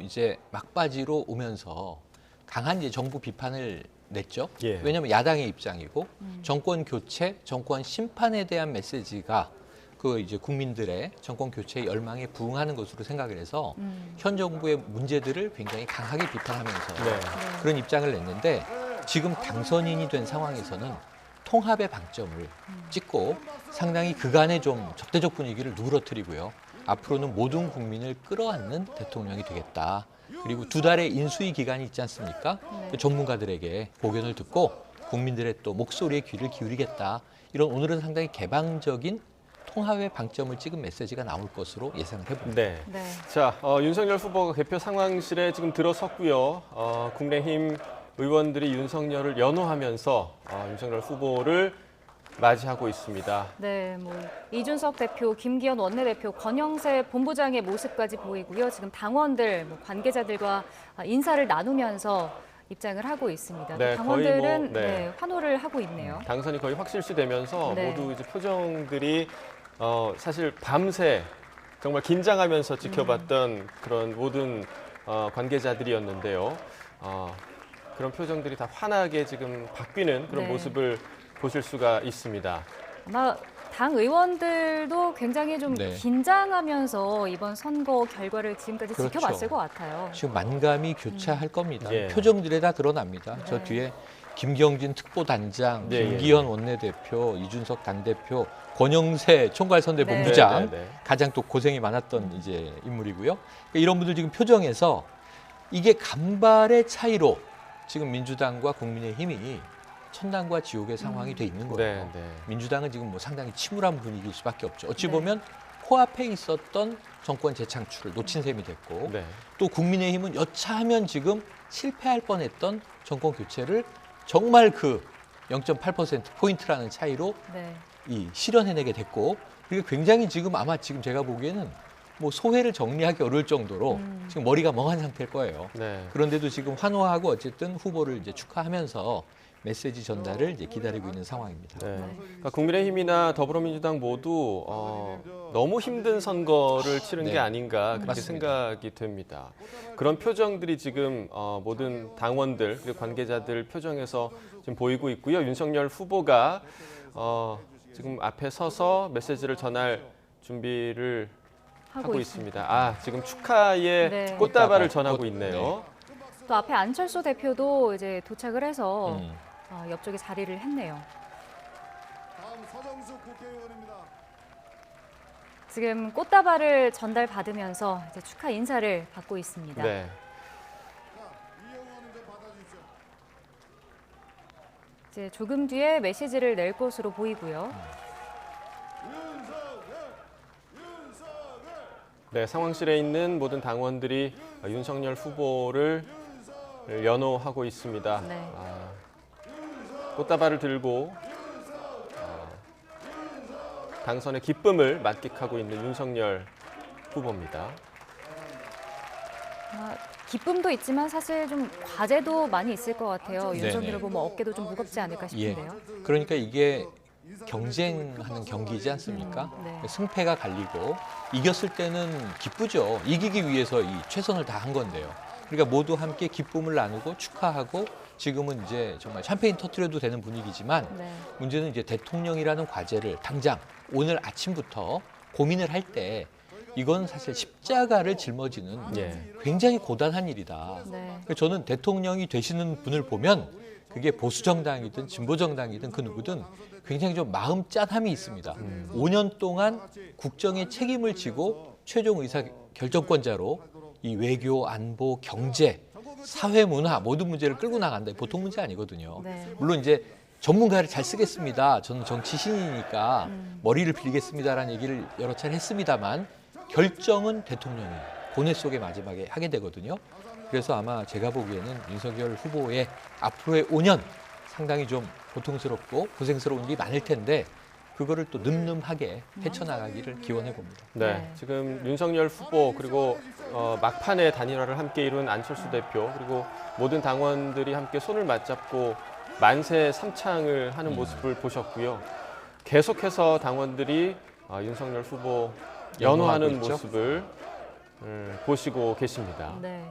Speaker 3: 이제 막바지로 오면서 강한 이제 정부 비판을 냈죠.
Speaker 1: 예.
Speaker 3: 왜냐하면 야당의 입장이고 정권 교체, 정권 심판에 대한 메시지가 그 이제 국민들의 정권 교체의 열망에 부응하는 것으로 생각을 해서 현 정부의 문제들을 굉장히 강하게 비판하면서
Speaker 1: 네.
Speaker 3: 그런 입장을 냈는데 지금 당선인이 된 상황에서는 통합의 방점을 찍고 상당히 그간의 좀 적대적 분위기를 누그러뜨리고요. 앞으로는 모든 국민을 끌어안는 대통령이 되겠다. 그리고 2달의 인수위 기간이 있지 않습니까? 그 전문가들에게 고견을 듣고 국민들의 또 목소리에 귀를 기울이겠다. 이런 오늘은 상당히 개방적인 통합의 방점을 찍은 메시지가 나올 것으로 예상을 해봅니다.
Speaker 1: 네.
Speaker 2: 네.
Speaker 1: 자, 윤석열 후보가 개표 상황실에 지금 들어섰고요. 국민의힘 의원들이 윤석열을 연호하면서 윤석열 후보를 맞이하고 있습니다.
Speaker 2: 네, 뭐 이준석 대표, 김기현 원내대표, 권영세 본부장의 모습까지 보이고요. 지금 당원들, 관계자들과 인사를 나누면서 입장을 하고 있습니다.
Speaker 1: 네,
Speaker 2: 당원들은
Speaker 1: 거의 뭐,
Speaker 2: 네, 환호를 하고 있네요.
Speaker 1: 당선이 거의 확실시되면서
Speaker 2: 네.
Speaker 1: 모두 이제 표정들이 사실 밤새 정말 긴장하면서 지켜봤던 그런 모든 관계자들이었는데요. 그런 표정들이 다 환하게 지금 바뀌는 그런
Speaker 2: 네.
Speaker 1: 모습을 보실 수가 있습니다.
Speaker 2: 아마 당 의원들도 굉장히 좀
Speaker 3: 네.
Speaker 2: 긴장하면서 이번 선거 결과를 지금까지
Speaker 3: 그렇죠.
Speaker 2: 지켜봤을 것 같아요.
Speaker 3: 지금 만감이 교차할 겁니다.
Speaker 1: 예.
Speaker 3: 표정들에 다 드러납니다. 저
Speaker 2: 네.
Speaker 3: 뒤에 김경진 특보단장,
Speaker 1: 예, 예.
Speaker 3: 김기현 원내대표, 이준석 당대표, 권영세 총괄선대본부장
Speaker 1: 네, 네, 네.
Speaker 3: 가장 또 고생이 많았던 이제 인물이고요. 그러니까 이런 분들 지금 표정에서 이게 간발의 차이로 지금 민주당과 국민의힘이 천당과 지옥의 상황이 돼 있는 거예요.
Speaker 1: 네, 네.
Speaker 3: 민주당은 지금 뭐 상당히 침울한 분위기일 수밖에 없죠. 어찌
Speaker 2: 네.
Speaker 3: 보면 코앞에 있었던 정권 재창출을 놓친 셈이 됐고
Speaker 1: 네.
Speaker 3: 또 국민의힘은 여차하면 지금 실패할 뻔했던 정권 교체를 정말 그 0.8%포인트라는 차이로
Speaker 2: 네.
Speaker 3: 이 실현해내게 됐고 그리고 굉장히 지금 아마 지금 제가 보기에는 뭐 소회를 정리하기 어려울 정도로 지금 머리가 멍한 상태일 거예요.
Speaker 1: 네.
Speaker 3: 그런데도 지금 환호하고 어쨌든 후보를 이제 축하하면서 메시지 전달을 이제 기다리고 있는 상황입니다.
Speaker 1: 네. 그러니까 국민의힘이나 더불어민주당 모두 너무 힘든 선거를 치른 게
Speaker 3: 네.
Speaker 1: 아닌가 그렇게
Speaker 3: 맞습니다.
Speaker 1: 생각이 됩니다. 그런 표정들이 지금 모든 당원들 그리고 관계자들 표정에서 지금 보이고 있고요. 윤석열 후보가 지금 앞에 서서 메시지를 전할 준비를 하고 있습니다. 지금 축하의
Speaker 2: 네.
Speaker 1: 꽃다발을 전하고 있네요.
Speaker 2: 또 앞에 안철수 대표도 이제 도착을 해서 옆쪽에 자리를 했네요.
Speaker 5: 다음 서정숙 국회의원입니다.
Speaker 2: 지금 꽃다발을 전달받으면서 이제 축하 인사를 받고 있습니다.
Speaker 1: 네.
Speaker 5: 이 의원님 좀 받아주십시오.
Speaker 2: 이제 조금 뒤에 메시지를 낼 것으로 보이고요.
Speaker 1: 네, 상황실에 있는 모든 당원들이 윤석열 후보를 연호하고 있습니다.
Speaker 2: 네.
Speaker 1: 꽃다발을 들고 당선의 기쁨을 만끽하고 있는 윤석열 후보입니다.
Speaker 2: 기쁨도 있지만 사실 좀 과제도 많이 있을 것 같아요.
Speaker 3: 네네.
Speaker 2: 윤석열 후보 뭐 어깨도 좀 무겁지 않을까
Speaker 3: 예.
Speaker 2: 싶은데요.
Speaker 3: 그러니까 이게 경쟁하는 경기지 않습니까?
Speaker 2: 네.
Speaker 3: 승패가 갈리고 이겼을 때는 기쁘죠. 이기기 위해서 이 최선을 다한 건데요. 그러니까 모두 함께 기쁨을 나누고 축하하고 지금은 이제 정말 샴페인 터뜨려도 되는 분위기지만
Speaker 2: 네.
Speaker 3: 문제는 이제 대통령이라는 과제를 당장 오늘 아침부터 고민을 할 때 이건 사실 십자가를 짊어지는
Speaker 1: 예.
Speaker 3: 굉장히 고단한 일이다.
Speaker 2: 네.
Speaker 3: 그러니까 저는 대통령이 되시는 분을 보면 그게 보수정당이든 진보정당이든 그 누구든 굉장히 좀 마음 짠함이 있습니다. 5년 동안 국정의 책임을 지고 최종 의사 결정권자로 이 외교, 안보, 경제, 사회, 문화 모든 문제를 끌고 나간다. 보통 문제 아니거든요.
Speaker 2: 네.
Speaker 3: 물론 이제 전문가를 잘 쓰겠습니다. 저는 정치신이니까 머리를 빌리겠습니다라는 얘기를 여러 차례 했습니다만 결정은 대통령이 고뇌 속에 마지막에 하게 되거든요. 그래서 아마 제가 보기에는 윤석열 후보의 앞으로의 5년 상당히 좀 고통스럽고 고생스러운 일이 많을 텐데 그거를 또 늠름하게 헤쳐나가기를 기원해 봅니다.
Speaker 1: 네,
Speaker 2: 네.
Speaker 1: 지금 윤석열 후보 그리고 막판의 단일화를 함께 이룬 안철수 대표 그리고 모든 당원들이 함께 손을 맞잡고 만세 삼창을 하는 모습을 보셨고요. 계속해서 당원들이 윤석열 후보 연호하는
Speaker 3: 연호하고 있죠.
Speaker 1: 모습을 보시고 계십니다.
Speaker 2: 네.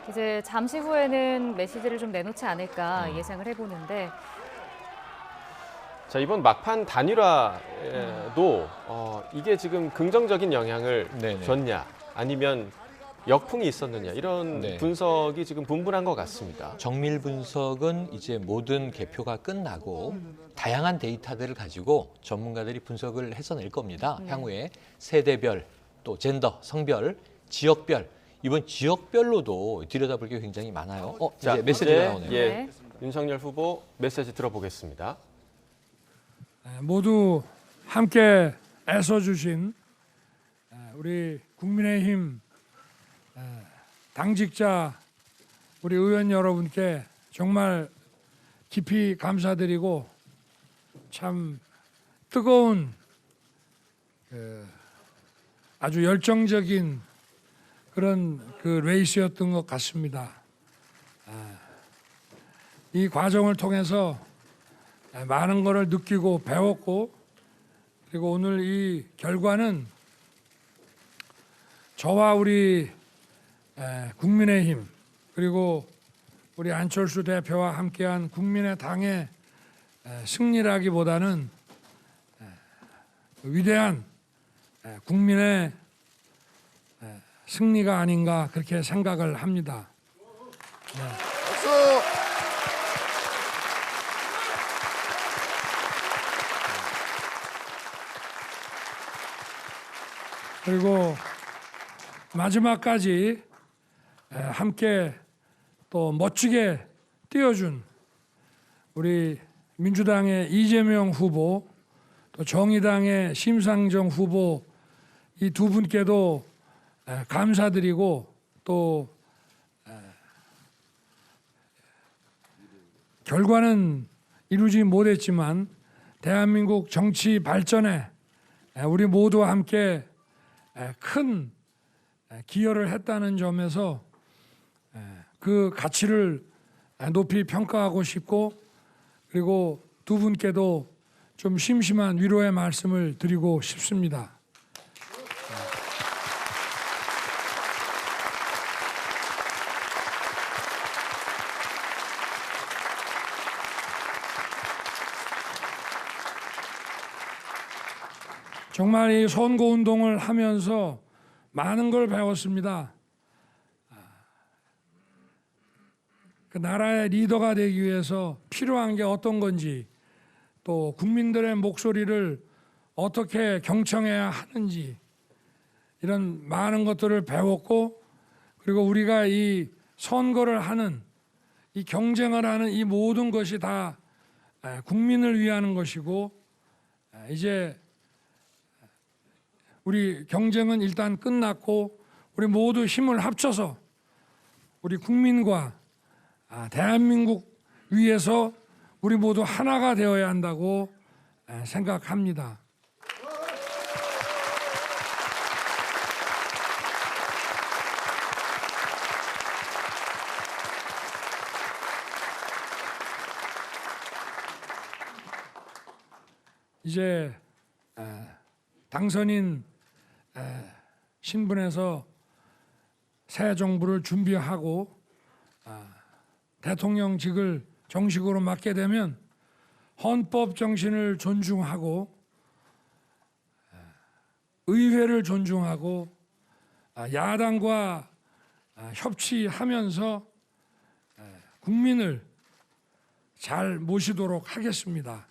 Speaker 2: 이제 잠시 후에는 메시지를 좀 내놓지 않을까 예상을 해보는데
Speaker 1: 자, 이번 막판 단일화도 이게 지금 긍정적인 영향을
Speaker 3: 네네.
Speaker 1: 줬냐 아니면 역풍이 있었느냐 이런
Speaker 3: 네.
Speaker 1: 분석이 지금 분분한 것 같습니다.
Speaker 3: 정밀 분석은 이제 모든 개표가 끝나고 다양한 데이터들을 가지고 전문가들이 분석을 해서 낼 겁니다. 향후에 세대별, 또 젠더, 성별, 지역별 이번 지역별로도 들여다볼 게 굉장히 많아요. 이제 메시지가 나오네요.
Speaker 1: 예,
Speaker 2: 네.
Speaker 1: 윤석열 후보 메시지 들어보겠습니다.
Speaker 4: 모두 함께 애써주신 우리 국민의힘 당직자 우리 의원 여러분께 정말 깊이 감사드리고 참 뜨거운 아주 열정적인 그런 그 레이스였던 것 같습니다. 이 과정을 통해서 많은 것을 느끼고 배웠고 그리고 오늘 이 결과는 저와 우리 국민의힘 그리고 우리 안철수 대표와 함께한 국민의당의 승리라기보다는 위대한 국민의 승리가 아닌가 그렇게 생각을 합니다.
Speaker 5: 박수.
Speaker 4: 그리고 마지막까지 함께 또 멋지게 뛰어준 우리 민주당의 이재명 후보 또 정의당의 심상정 후보 이 두 분께도 감사드리고 또 결과는 이루지 못했지만 대한민국 정치 발전에 우리 모두와 함께 큰 기여를 했다는 점에서 그 가치를 높이 평가하고 싶고, 그리고 두 분께도 좀 심심한 위로의 말씀을 드리고 싶습니다. 정말 이 선거운동을 하면서 많은 걸 배웠습니다. 그 나라의 리더가 되기 위해서 필요한 게 어떤 건지, 또 국민들의 목소리를 어떻게 경청해야 하는지, 이런 많은 것들을 배웠고, 그리고 우리가 이 선거를 하는, 이 경쟁을 하는 이 모든 것이 다 국민을 위하는 것이고, 이제 우리 경쟁은 일단 끝났고 우리 모두 힘을 합쳐서 우리 국민과 대한민국 위해서 우리 모두 하나가 되어야 한다고 생각합니다. 이제 당선인 신분에서 새 정부를 준비하고 대통령직을 정식으로 맡게 되면 헌법 정신을 존중하고 의회를 존중하고 야당과 협치하면서 국민을 잘 모시도록 하겠습니다.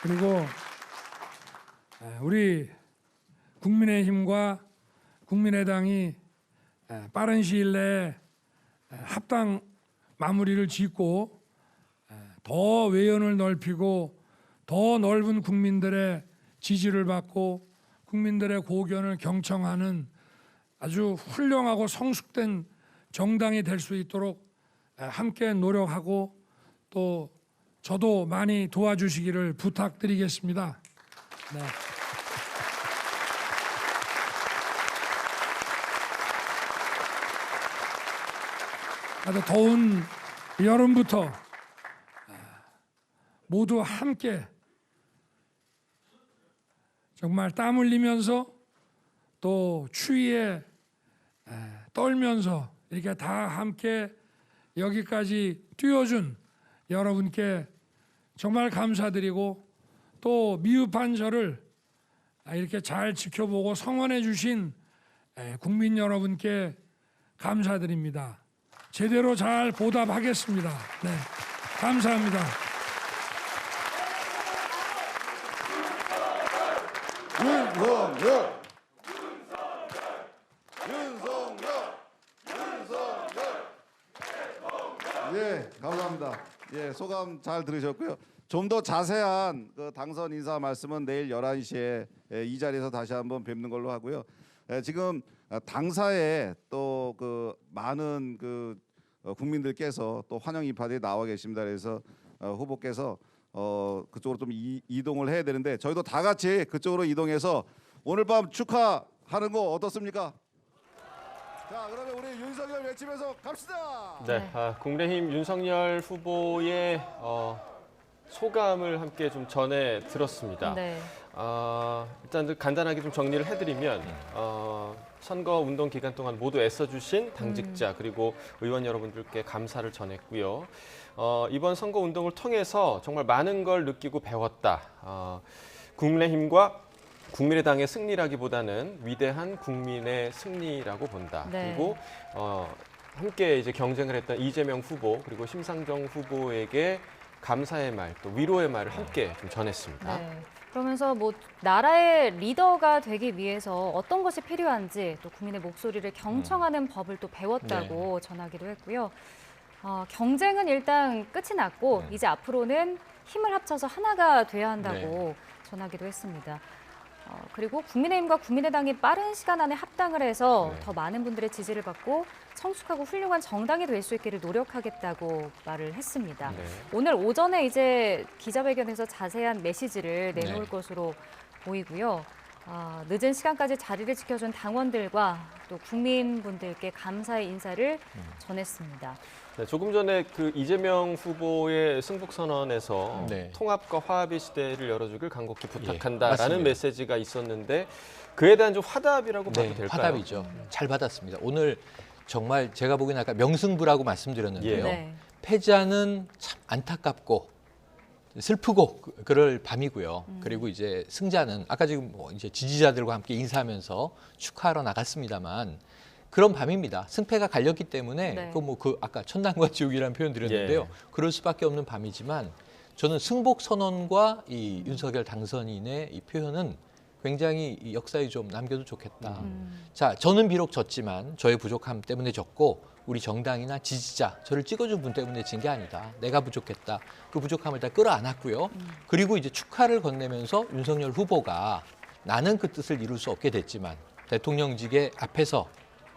Speaker 4: 그리고 우리 국민의힘과 국민의당이 빠른 시일 내에 합당 마무리를 짓고 더 외연을 넓히고 더 넓은 국민들의 지지를 받고 국민들의 고견을 경청하는 아주 훌륭하고 성숙된 정당이 될 수 있도록 함께 노력하고 또 저도 많이 도와주시기를 부탁드리겠습니다. 네. 아주 더운 여름부터 모두 함께 정말 땀 흘리면서 또 추위에 떨면서 이렇게 다 함께 여기까지 뛰어준 여러분께 정말 감사드리고, 또 미흡한 저를 이렇게 잘 지켜보고 성원해 주신 국민 여러분께 감사드립니다. 제대로 잘 보답하겠습니다. 네, 감사합니다.
Speaker 5: 예, 감사합니다. 예, 소감 잘 들으셨고요. 좀 더 자세한 그 당선 인사 말씀은 내일 11시에 이 자리에서 다시 한번 뵙는 걸로 하고요. 지금 당사에 또 그 많은 그 국민들께서 또 환영 인파대에 나와 계십니다. 그래서 후보께서 그쪽으로 좀 이동을 해야 되는데 저희도 다 같이 그쪽으로 이동해서 오늘 밤 축하하는 거 어떻습니까? 자, 그러면 우리 윤석열 외치면서 갑시다.
Speaker 1: 네, 국민의힘 윤석열 후보의 소감을 함께 좀 전해 들었습니다.
Speaker 2: 네.
Speaker 1: 일단 간단하게 좀 정리를 해드리면 선거 운동 기간 동안 모두 애써주신 당직자 그리고 의원 여러분들께 감사를 전했고요. 이번 선거 운동을 통해서 정말 많은 걸 느끼고 배웠다. 국민의힘과 국민의당의 승리라기보다는 위대한 국민의 승리라고 본다.
Speaker 2: 네.
Speaker 1: 그리고 함께 이제 경쟁을 했던 이재명 후보 그리고 심상정 후보에게 감사의 말, 또 위로의 말을 함께 좀 전했습니다.
Speaker 2: 네. 그러면서 뭐 나라의 리더가 되기 위해서 어떤 것이 필요한지 또 국민의 목소리를 경청하는 법을 또 배웠다고 전하기도 했고요. 경쟁은 일단 끝이 났고 이제 앞으로는 힘을 합쳐서 하나가 돼야 한다고 전하기도 했습니다. 그리고 국민의힘과 국민의당이 빠른 시간 안에 합당을 해서 더 많은 분들의 지지를 받고 성숙하고 훌륭한 정당이 될 수 있기를 노력하겠다고 말을 했습니다.
Speaker 1: 네.
Speaker 2: 오늘 오전에 이제 기자회견에서 자세한 메시지를 내놓을 것으로 보이고요. 늦은 시간까지 자리를 지켜준 당원들과 또 국민분들께 감사의 인사를 전했습니다.
Speaker 1: 네, 조금 전에 그 이재명 후보의 승복 선언에서 통합과 화합의 시대를 열어주길 간곡히 부탁한다라는 메시지가 있었는데 그에 대한 좀 화답이라고 봐도 될까요?
Speaker 3: 화답이죠. 잘 받았습니다. 오늘 정말 제가 보기에는 아까 명승부라고 말씀드렸는데요. 패자는 참 안타깝고 슬프고 그럴 밤이고요. 그리고 이제 승자는 아까 지금 뭐 이제 지지자들과 함께 인사하면서 축하하러 나갔습니다만 그런 밤입니다. 승패가 갈렸기 때문에 그 아까 천당과 지옥이라는 표현 드렸는데요. 그럴 수밖에 없는 밤이지만 저는 승복 선언과 이 윤석열 당선인의 이 표현은 굉장히 역사에 좀 남겨도 좋겠다. 자, 저는 비록 졌지만 저의 부족함 때문에 졌고 우리 정당이나 지지자, 저를 찍어준 분 때문에 진 게 아니다. 내가 부족했다. 그 부족함을 다 끌어안았고요. 그리고 이제 축하를 건네면서 윤석열 후보가 나는 그 뜻을 이룰 수 없게 됐지만 대통령직의 앞에서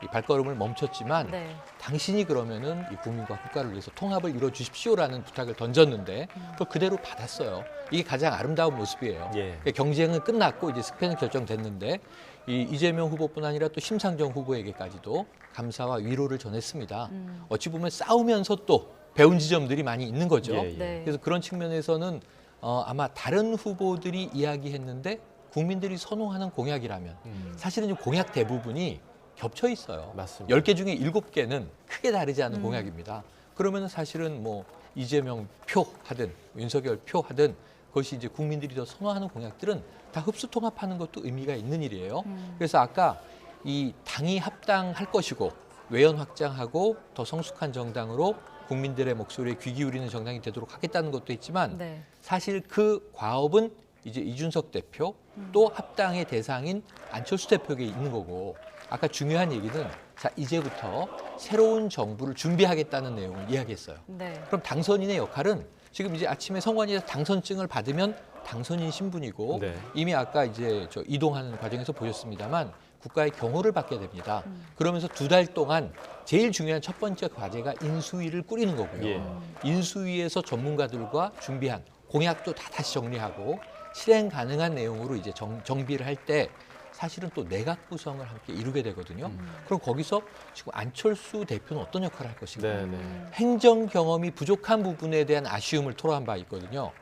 Speaker 3: 이 발걸음을 멈췄지만 당신이 그러면은 이 국민과 국가를 위해서 통합을 이뤄 주십시오라는 부탁을 던졌는데 그걸 그대로 받았어요. 이게 가장 아름다운 모습이에요. 경쟁은 끝났고 이제 승패는 결정됐는데 이 이재명 후보뿐 아니라 또 심상정 후보에게까지도 감사와 위로를 전했습니다. 어찌 보면 싸우면서 또 배운 지점들이 많이 있는 거죠. 그래서 그런 측면에서는 아마 다른 후보들이 이야기했는데 국민들이 선호하는 공약이라면 사실은 이 공약 대부분이 겹쳐 있어요.
Speaker 1: 맞습니다.
Speaker 3: 10개 중에 7개는 크게 다르지 않은 공약입니다. 그러면 사실은 뭐 이재명 표 하든 윤석열 표 하든 그것이 이제 국민들이 더 선호하는 공약들은 다 흡수 통합하는 것도 의미가 있는 일이에요. 그래서 아까 이 당이 합당할 것이고 외연 확장하고 더 성숙한 정당으로 국민들의 목소리에 귀 기울이는 정당이 되도록 하겠다는 것도 있지만 사실 그 과업은 이제 이준석 대표 또 합당의 대상인 안철수 대표에게 있는 거고 아까 중요한 얘기는 자 이제부터 새로운 정부를 준비하겠다는 내용을 이야기했어요. 그럼 당선인의 역할은 지금 이제 아침에 선관위에서 당선증을 받으면 당선인 신분이고 이미 아까 이제 저 이동하는 과정에서 보셨습니다만 국가의 경호를 받게 됩니다. 그러면서 2달 동안 제일 중요한 첫 번째 과제가 인수위를 꾸리는 거고요. 인수위에서 전문가들과 준비한 공약도 다 다시 정리하고 실행 가능한 내용으로 이제 정비를 할 때 사실은 또 내각 구성을 함께 이루게 되거든요. 그럼 거기서 지금 안철수 대표는 어떤 역할을 할 것인가? 행정 경험이 부족한 부분에 대한 아쉬움을 토로한 바 있거든요.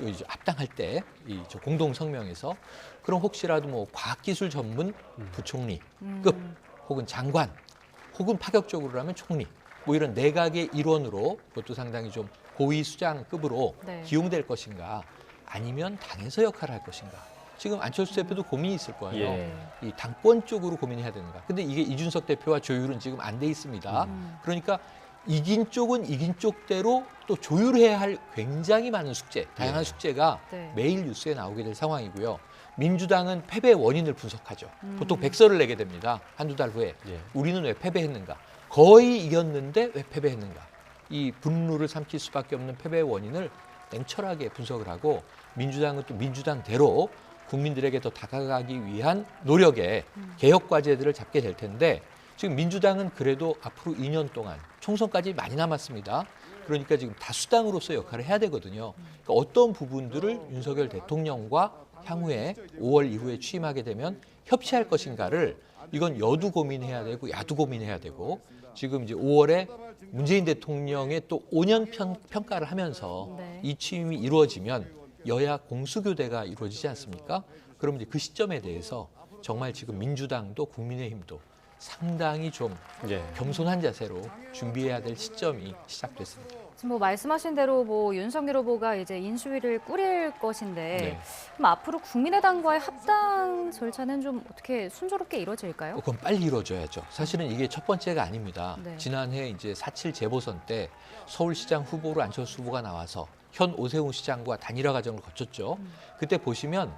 Speaker 3: 이제 합당할 때 이 공동 성명에서 그럼 혹시라도 뭐 과학기술 전문 부총리급 혹은 장관 혹은 파격적으로라면 총리 뭐 이런 내각의 일원으로 그것도 상당히 좀 고위 수장급으로 기용될 것인가? 아니면 당에서 역할을 할 것인가? 지금 안철수 대표도 고민이 있을 거예요. 이 당권 쪽으로 고민해야 되는가. 근데 이게 이준석 대표와 조율은 지금 안 돼 있습니다. 그러니까 이긴 쪽은 이긴 쪽대로 또 조율해야 할 굉장히 많은 숙제, 다양한 숙제가 매일 뉴스에 나오게 될 상황이고요. 민주당은 패배의 원인을 분석하죠. 보통 백서를 내게 됩니다. 한두 달 후에. 우리는 왜 패배했는가. 거의 이겼는데 왜 패배했는가. 이 분노를 삼킬 수밖에 없는 패배의 원인을 냉철하게 분석을 하고 민주당은 또 민주당대로 국민들에게 더 다가가기 위한 노력의 개혁 과제들을 잡게 될 텐데 지금 민주당은 그래도 앞으로 2년 동안 총선까지 많이 남았습니다. 그러니까 지금 다수당으로서 역할을 해야 되거든요. 그러니까 어떤 부분들을 윤석열 대통령과 향후에 5월 이후에 취임하게 되면 협치할 것인가를 이건 여도 고민해야 되고 야도 고민해야 되고 지금 이제 5월에 문재인 대통령의 또 5년 평가를 하면서 이 취임이 이루어지면 여야 공수교대가 이루어지지 않습니까? 그럼 이제 그 시점에 대해서 정말 지금 민주당도 국민의힘도 상당히 좀 겸손한 자세로 준비해야 될 시점이 시작됐습니다.
Speaker 2: 지금 뭐 말씀하신 대로 뭐 윤석열 후보가 이제 인수위를 꾸릴 것인데 그럼 앞으로 국민의당과의 합당 절차는 좀 어떻게 순조롭게 이루어질까요?
Speaker 3: 그건 빨리 이루어져야죠. 사실은 이게 첫 번째가 아닙니다. 지난해 이제 4.7 재보선 때 서울시장 후보로 안철수 후보가 나와서 현 오세훈 시장과 단일화 과정을 거쳤죠. 그때 보시면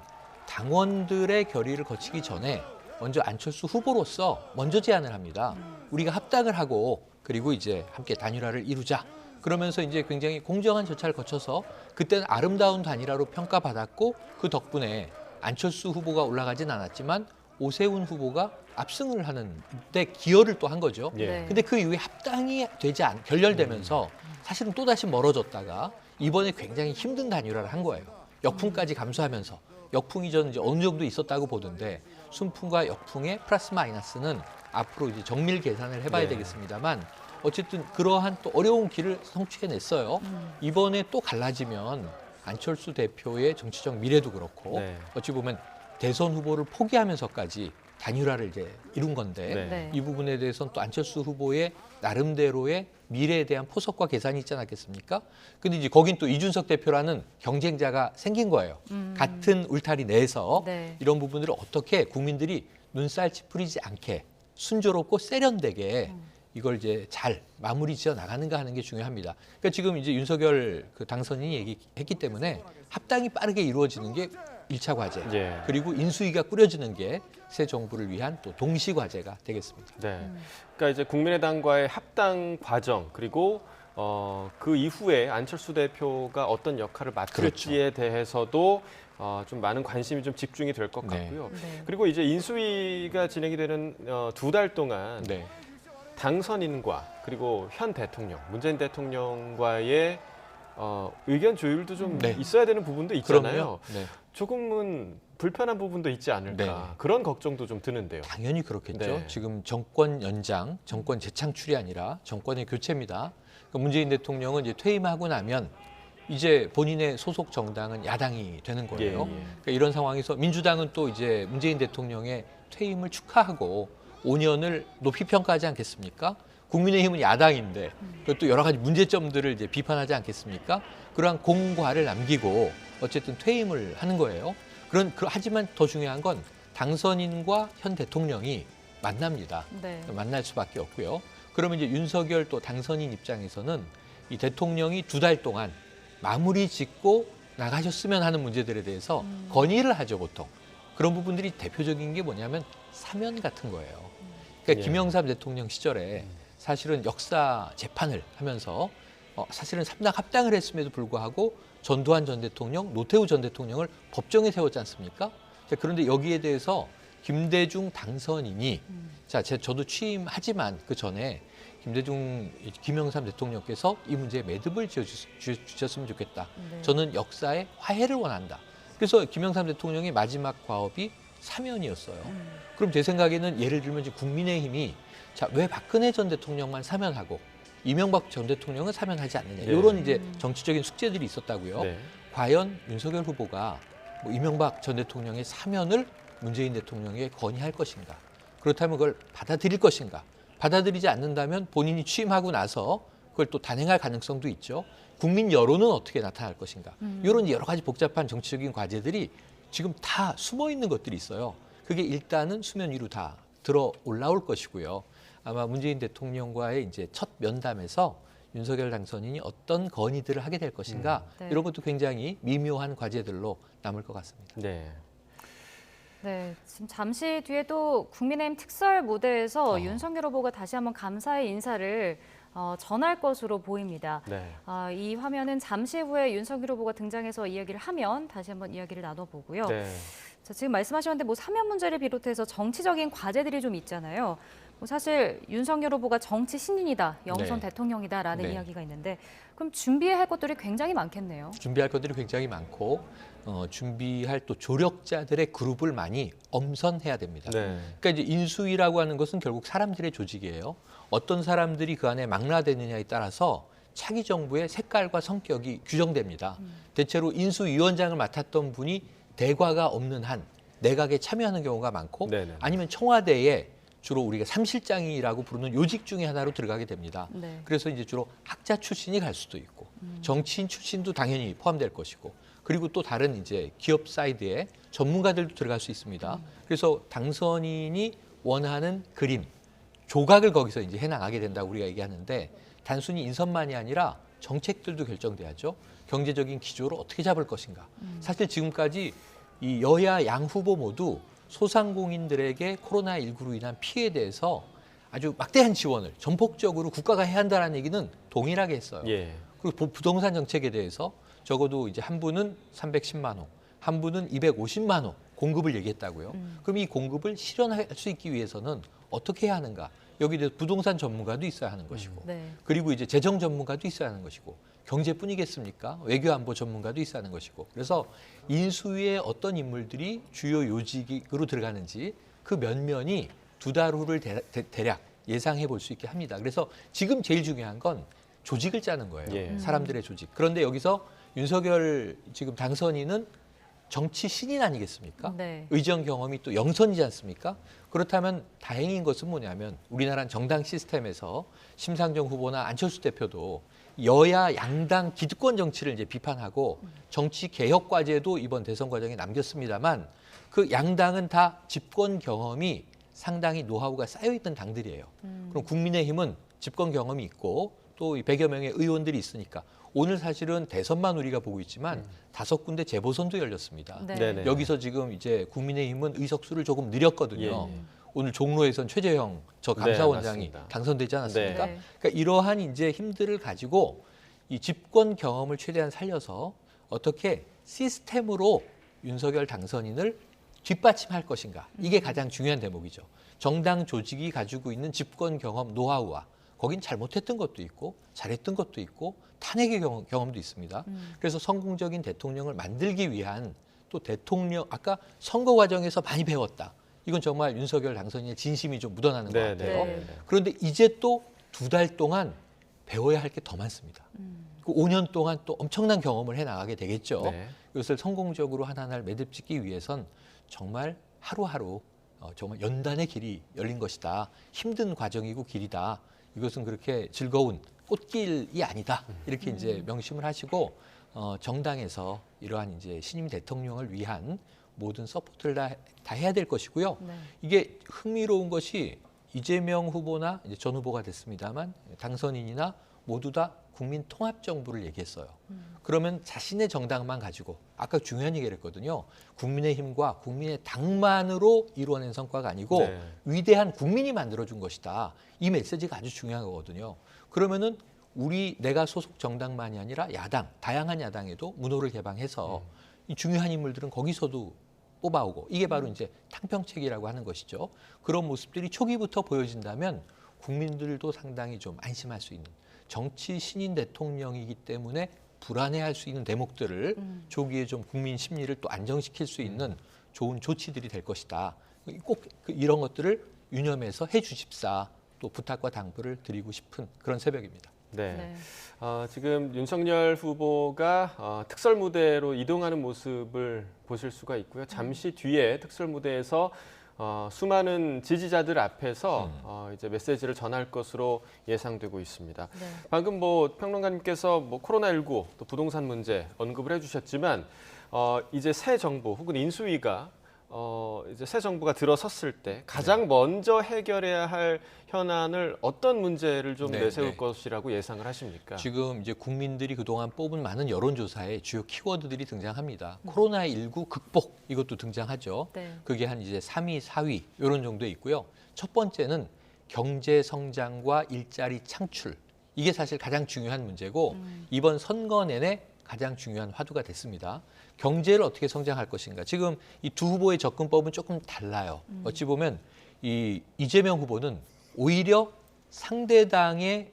Speaker 3: 당원들의 결의를 거치기 전에 먼저 안철수 후보로서 먼저 제안을 합니다. 우리가 합당을 하고 그리고 이제 함께 단일화를 이루자. 그러면서 이제 굉장히 공정한 절차를 거쳐서 그때는 아름다운 단일화로 평가받았고 그 덕분에 안철수 후보가 올라가진 않았지만 오세훈 후보가 압승을 하는데 기여를 또 한 거죠.
Speaker 1: 예.
Speaker 3: 근데 그 이후에 합당이 되지 결렬되면서 사실은 또다시 멀어졌다가 이번에 굉장히 힘든 단일화를 한 거예요. 역풍까지 감수하면서 역풍이 저는 이제 어느 정도 있었다고 보던데 순풍과 역풍의 플러스 마이너스는 앞으로 이제 정밀 계산을 해봐야
Speaker 1: 네.
Speaker 3: 되겠습니다만 어쨌든 그러한 또 어려운 길을 성취해냈어요. 이번에 또 갈라지면 안철수 대표의 정치적 미래도 그렇고
Speaker 1: 네.
Speaker 3: 어찌 보면 대선 후보를 포기하면서까지 단일화를 이제 이룬 건데
Speaker 1: 네.
Speaker 2: 네.
Speaker 3: 이 부분에 대해서는 또 안철수 후보의 나름대로의 미래에 대한 포석과 계산이 있지 않았겠습니까? 근데 이제 거긴 또 이준석 대표라는 경쟁자가 생긴 거예요. 같은 울타리 내에서
Speaker 2: 네.
Speaker 3: 이런 부분들을 어떻게 국민들이 눈살 찌푸리지 않게 순조롭고 세련되게 이걸 이제 잘 마무리 지어 나가는가 하는 게 중요합니다. 그러니까 지금 이제 윤석열 그 당선인이 얘기했기 때문에 합당이 빠르게 이루어지는 게 1차 과제.
Speaker 1: 예.
Speaker 3: 그리고 인수위가 꾸려지는 게 새 정부를 위한 또 동시 과제가 되겠습니다.
Speaker 1: 네. 그러니까 이제 국민의당과의 합당 과정 그리고 그 이후에 안철수 대표가 어떤 역할을 맡을지에 대해서도 좀 많은 관심이 좀 집중이 될 것
Speaker 3: 네.
Speaker 1: 같고요.
Speaker 2: 네.
Speaker 1: 그리고 이제 인수위가 진행이 되는 2달 동안
Speaker 3: 네.
Speaker 1: 당선인과 그리고 현 대통령, 문재인 대통령과의 의견 조율도 좀
Speaker 3: 네.
Speaker 1: 있어야 되는 부분도 있잖아요.
Speaker 3: 그럼요. 네.
Speaker 1: 조금은 불편한 부분도 있지 않을까
Speaker 3: 네.
Speaker 1: 그런 걱정도 좀 드는데요.
Speaker 3: 당연히 그렇겠죠.
Speaker 1: 네.
Speaker 3: 지금 정권 연장, 정권 재창출이 아니라 정권의 교체입니다. 그러니까 문재인 대통령은 이제 퇴임하고 나면 이제 본인의 소속 정당은 야당이 되는 거예요.
Speaker 1: 예, 예.
Speaker 3: 그러니까 이런 상황에서 민주당은 또 이제 문재인 대통령의 퇴임을 축하하고 5년을 높이 평가하지 않겠습니까? 국민의힘은 야당인데 그것도 여러 가지 문제점들을 이제 비판하지 않겠습니까? 그러한 공과를 남기고 어쨌든 퇴임을 하는 거예요. 하지만 더 중요한 건 당선인과 현 대통령이 만납니다.
Speaker 2: 네.
Speaker 3: 만날 수밖에 없고요. 그러면 이제 윤석열 또 당선인 입장에서는 이 대통령이 2달 동안 마무리 짓고 나가셨으면 하는 문제들에 대해서 건의를 하죠, 보통. 그런 부분들이 대표적인 게 뭐냐면 사면 같은 거예요. 그러니까
Speaker 1: 예.
Speaker 3: 김영삼 대통령 시절에 사실은 역사 재판을 하면서 사실은 삼당 합당을 했음에도 불구하고 전두환 전 대통령, 노태우 전 대통령을 법정에 세웠지 않습니까? 자, 그런데 여기에 대해서 김대중 당선인이 저도 취임하지만 그 전에 김영삼 대통령께서 이 문제에 매듭을 지어주셨으면 좋겠다.
Speaker 2: 네.
Speaker 3: 저는 역사의 화해를 원한다. 그래서 김영삼 대통령의 마지막 과업이 사면이었어요. 그럼 제 생각에는 예를 들면 이제 국민의힘이 왜 박근혜 전 대통령만 사면하고 이명박 전 대통령은 사면하지 않느냐.
Speaker 1: 네.
Speaker 3: 이런 이제 정치적인 숙제들이 있었다고요.
Speaker 1: 네.
Speaker 3: 과연 윤석열 후보가 이명박 전 대통령의 사면을 문재인 대통령에게 건의할 것인가? 그렇다면 그걸 받아들일 것인가? 받아들이지 않는다면 본인이 취임하고 나서 그걸 또 단행할 가능성도 있죠. 국민 여론은 어떻게 나타날 것인가? 이런 여러 가지 복잡한 정치적인 과제들이 지금 다 숨어 있는 것들이 있어요. 그게 일단은 수면 위로 다 들어 올라올 것이고요. 아마 문재인 대통령과의 이제 첫 면담에서 윤석열 당선인이 어떤 건의들을 하게 될 것인가
Speaker 2: 네.
Speaker 3: 이런 것도 굉장히 미묘한 과제들로 남을 것 같습니다.
Speaker 1: 네.
Speaker 2: 네, 지금 잠시 뒤에도 국민의힘 특설 무대에서 윤석열 후보가 다시 한번 감사의 인사를 전할 것으로 보입니다.
Speaker 1: 네.
Speaker 2: 이 화면은 잠시 후에 윤석열 후보가 등장해서 이야기를 하면 다시 한번 이야기를 나눠보고요.
Speaker 1: 네.
Speaker 2: 자, 지금 말씀하셨는데 사면 문제를 비롯해서 정치적인 과제들이 좀 있잖아요. 사실 윤석열 후보가 정치 신인이다, 영선
Speaker 3: 네.
Speaker 2: 대통령이다라는
Speaker 3: 네.
Speaker 2: 이야기가 있는데 그럼 준비해야 할 것들이 굉장히 많겠네요.
Speaker 3: 준비할 것들이 굉장히 많고 준비할 또 조력자들의 그룹을 많이 엄선해야 됩니다.
Speaker 1: 네.
Speaker 3: 그러니까 이제 인수위라고 하는 것은 결국 사람들의 조직이에요. 어떤 사람들이 그 안에 망라되느냐에 따라서 차기 정부의 색깔과 성격이 규정됩니다. 대체로 인수위원장을 맡았던 분이 대과가 없는 한 내각에 참여하는 경우가 많고
Speaker 1: 네네.
Speaker 3: 아니면 청와대에 주로 우리가 삼실장이라고 부르는 요직 중에 하나로 들어가게 됩니다.
Speaker 2: 네.
Speaker 3: 그래서 이제 주로 학자 출신이 갈 수도 있고 정치인 출신도 당연히 포함될 것이고 그리고 또 다른 이제 기업 사이드에 전문가들도 들어갈 수 있습니다. 그래서 당선인이 원하는 그림, 조각을 거기서 이제 해나가게 된다고 우리가 얘기하는데 단순히 인선만이 아니라 정책들도 결정돼야죠. 경제적인 기조를 어떻게 잡을 것인가. 사실 지금까지 이 여야 양 후보 모두 소상공인들에게 코로나19로 인한 피해에 대해서 아주 막대한 지원을 전폭적으로 국가가 해야 한다는 얘기는 동일하게 했어요.
Speaker 1: 예.
Speaker 3: 그리고 부동산 정책에 대해서 적어도 이제 한 분은 310만 호, 한 분은 250만 호 공급을 얘기했다고요. 그럼 이 공급을 실현할 수 있기 위해서는 어떻게 해야 하는가? 여기에 대해서 부동산 전문가도 있어야 하는 것이고,
Speaker 2: 네.
Speaker 3: 그리고 이제 재정 전문가도 있어야 하는 것이고, 경제뿐이겠습니까? 외교안보 전문가도 있어야 하는 것이고, 그래서 인수위에 어떤 인물들이 주요 요직으로 들어가는지 그 면면이 2달 후를 대략 예상해 볼 수 있게 합니다. 그래서 지금 제일 중요한 건 조직을 짜는 거예요.
Speaker 1: 예.
Speaker 3: 사람들의 조직. 그런데 여기서 윤석열 지금 당선인은 정치 신인 아니겠습니까?
Speaker 2: 네.
Speaker 3: 의정 경험이 또 영선이지 않습니까? 그렇다면 다행인 것은 뭐냐면 우리나라 정당 시스템에서 심상정 후보나 안철수 대표도 여야 양당 기득권 정치를 이제 비판하고 정치 개혁 과제도 이번 대선 과정에 남겼습니다만 그 양당은 다 집권 경험이 상당히 노하우가 쌓여있던 당들이에요. 그럼 국민의힘은 집권 경험이 있고 또 100여 명의 의원들이 있으니까 오늘 사실은 대선만 우리가 보고 있지만 5군데 재보선도 열렸습니다.
Speaker 2: 네.
Speaker 1: 네네.
Speaker 3: 여기서 지금 이제 국민의힘은 의석수를 조금 늘렸거든요.
Speaker 1: 예, 예.
Speaker 3: 오늘 종로에선 최재형 저 감사원장이
Speaker 1: 맞습니다.
Speaker 3: 당선되지 않았습니까?
Speaker 2: 네.
Speaker 3: 그러니까 이러한 이제 힘들을 가지고 이 집권 경험을 최대한 살려서 어떻게 시스템으로 윤석열 당선인을 뒷받침할 것인가. 이게 가장 중요한 대목이죠. 정당 조직이 가지고 있는 집권 경험, 노하우와 거긴 잘못했던 것도 있고 잘했던 것도 있고 탄핵의 경험도 있습니다. 그래서 성공적인 대통령을 만들기 위한 또 대통령, 아까 선거 과정에서 많이 배웠다. 이건 정말 윤석열 당선인의 진심이 좀 묻어나는 것
Speaker 1: 네,
Speaker 3: 같아요.
Speaker 1: 네, 네.
Speaker 3: 그런데 이제 또 2달 동안 배워야 할 게 더 많습니다. 그 5년 동안 또 엄청난 경험을 해나가게 되겠죠.
Speaker 1: 네.
Speaker 3: 이것을 성공적으로 하나하나 매듭짓기 위해선 정말 하루하루 정말 연단의 길이 열린 것이다. 힘든 과정이고 길이다. 이것은 그렇게 즐거운 꽃길이 아니다. 이렇게 이제 명심을 하시고 정당에서 이러한 이제 신임 대통령을 위한 모든 서포트를 다 해야 될 것이고요.
Speaker 2: 네.
Speaker 3: 이게 흥미로운 것이 이재명 후보나 이제 전 후보가 됐습니다만 당선인이나 모두 다 국민 통합 정부를 얘기했어요. 그러면 자신의 정당만 가지고 아까 중요한 얘기를 했거든요. 국민의힘과 국민의 당만으로 이루어낸 성과가 아니고
Speaker 1: 네.
Speaker 3: 위대한 국민이 만들어준 것이다. 이 메시지가 아주 중요한 거거든요. 그러면은 내가 소속 정당만이 아니라 야당, 다양한 야당에도 문호를 개방해서 이 중요한 인물들은 거기서도 뽑아오고 이게 바로 이제 탕평책이라고 하는 것이죠. 그런 모습들이 초기부터 보여진다면 국민들도 상당히 좀 안심할 수 있는 정치 신인 대통령이기 때문에 불안해할 수 있는 대목들을 조기에 좀 국민 심리를 또 안정시킬 수 있는 좋은 조치들이 될 것이다. 꼭 이런 것들을 유념해서 해주십사 또 부탁과 당부를 드리고 싶은 그런 새벽입니다.
Speaker 1: 네.
Speaker 2: 네.
Speaker 1: 지금 윤석열 후보가 특설 무대로 이동하는 모습을 보실 수가 있고요. 잠시 뒤에 특설 무대에서 수많은 지지자들 앞에서 이제 메시지를 전할 것으로 예상되고 있습니다.
Speaker 2: 네.
Speaker 1: 방금 평론가님께서 코로나19 또 부동산 문제 언급을 해주셨지만 이제 새 정부 혹은 인수위가 이제 새 정부가 들어섰을 때 가장 먼저 해결해야 할 현안을 어떤 문제를 좀 내세울 것이라고 예상을 하십니까?
Speaker 3: 지금 이제 국민들이 그동안 뽑은 많은 여론조사에 주요 키워드들이 등장합니다. 코로나19 극복 이것도 등장하죠.
Speaker 2: 네.
Speaker 3: 그게 한 이제 3위, 4위 이런 정도에 있고요. 첫 번째는 경제 성장과 일자리 창출. 이게 사실 가장 중요한 문제고 이번 선거 내내 가장 중요한 화두가 됐습니다. 경제를 어떻게 성장할 것인가. 지금 이 두 후보의 접근법은 조금 달라요. 어찌 보면 이재명 후보는 오히려 상대당의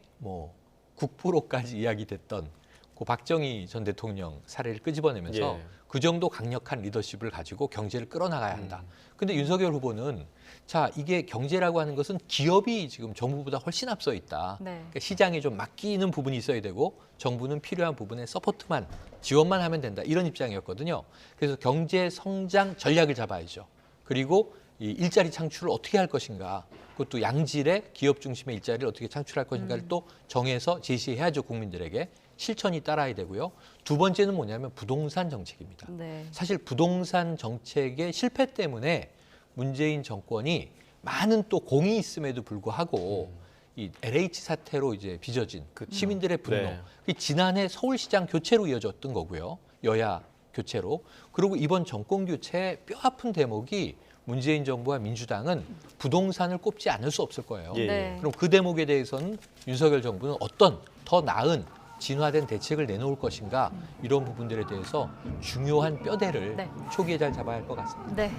Speaker 3: 국부로까지 이야기됐던 그 박정희 전 대통령 사례를 끄집어내면서
Speaker 1: 예.
Speaker 3: 그 정도 강력한 리더십을 가지고 경제를 끌어나가야 한다. 근데 윤석열 후보는 자, 이게 경제라고 하는 것은 기업이 지금 정부보다 훨씬 앞서 있다.
Speaker 2: 네.
Speaker 3: 그러니까 시장에 좀 맡기는 부분이 있어야 되고 정부는 필요한 부분에 서포트만 지원만 하면 된다. 이런 입장이었거든요. 그래서 경제 성장 전략을 잡아야죠. 그리고 이 일자리 창출을 어떻게 할 것인가. 그것도 양질의 기업 중심의 일자리를 어떻게 창출할 것인가를 또 정해서 제시해야죠. 국민들에게. 실천이 따라야 되고요. 두 번째는 뭐냐면 부동산 정책입니다.
Speaker 2: 네.
Speaker 3: 사실 부동산 정책의 실패 때문에 문재인 정권이 많은 또 공이 있음에도 불구하고 이 LH 사태로 이제 빚어진
Speaker 1: 그쵸.
Speaker 3: 시민들의 분노.
Speaker 1: 네.
Speaker 3: 그게 지난해 서울시장 교체로 이어졌던 거고요. 여야 교체로. 그리고 이번 정권 교체의 뼈아픈 대목이 문재인 정부와 민주당은 부동산을 꼽지 않을 수 없을 거예요.
Speaker 1: 예.
Speaker 2: 네.
Speaker 3: 그럼 그 대목에 대해서는 윤석열 정부는 어떤 더 나은 진화된 대책을 내놓을 것인가 이런 부분들에 대해서 중요한 뼈대를
Speaker 2: 네.
Speaker 3: 초기에 잘 잡아야 할 것 같습니다.
Speaker 2: 네.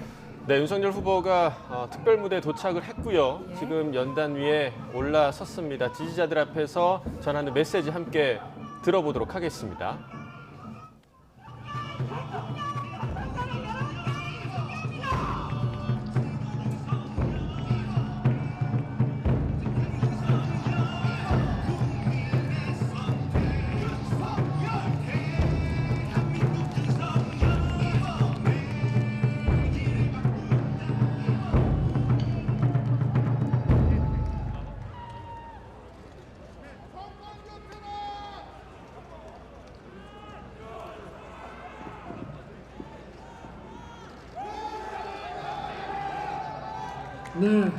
Speaker 1: 네, 윤석열 후보가 특별 무대에 도착을 했고요.
Speaker 2: 예.
Speaker 1: 지금 연단 위에 올라섰습니다. 지지자들 앞에서 전하는 메시지 함께 들어보도록 하겠습니다.
Speaker 4: 네,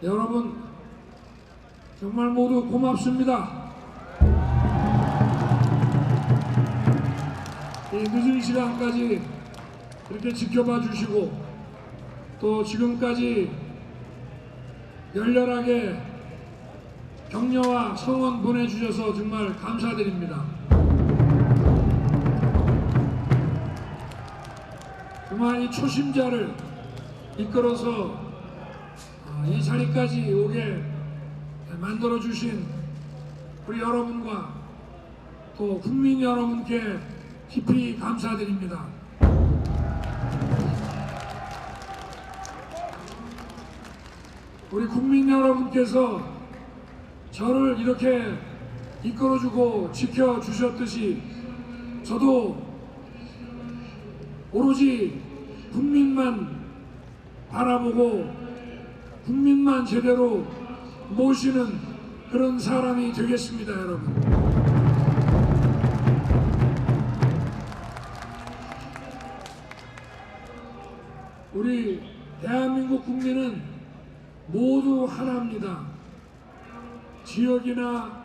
Speaker 4: 여러분 정말 모두 고맙습니다. 이 늦은 시간까지 이렇게 지켜봐 주시고 또 지금까지 열렬하게 격려와 성원 보내주셔서 정말 감사드립니다. 정말 이 초심자를 이끌어서 이 자리까지 오게 만들어주신 우리 여러분과 또 국민 여러분께 깊이 감사드립니다. 우리 국민 여러분께서 저를 이렇게 이끌어주고 지켜주셨듯이 저도 오로지 국민만 바라보고 국민만 제대로 모시는 그런 사람이 되겠습니다, 여러분. 우리 대한민국 국민은 모두 하나입니다. 지역이나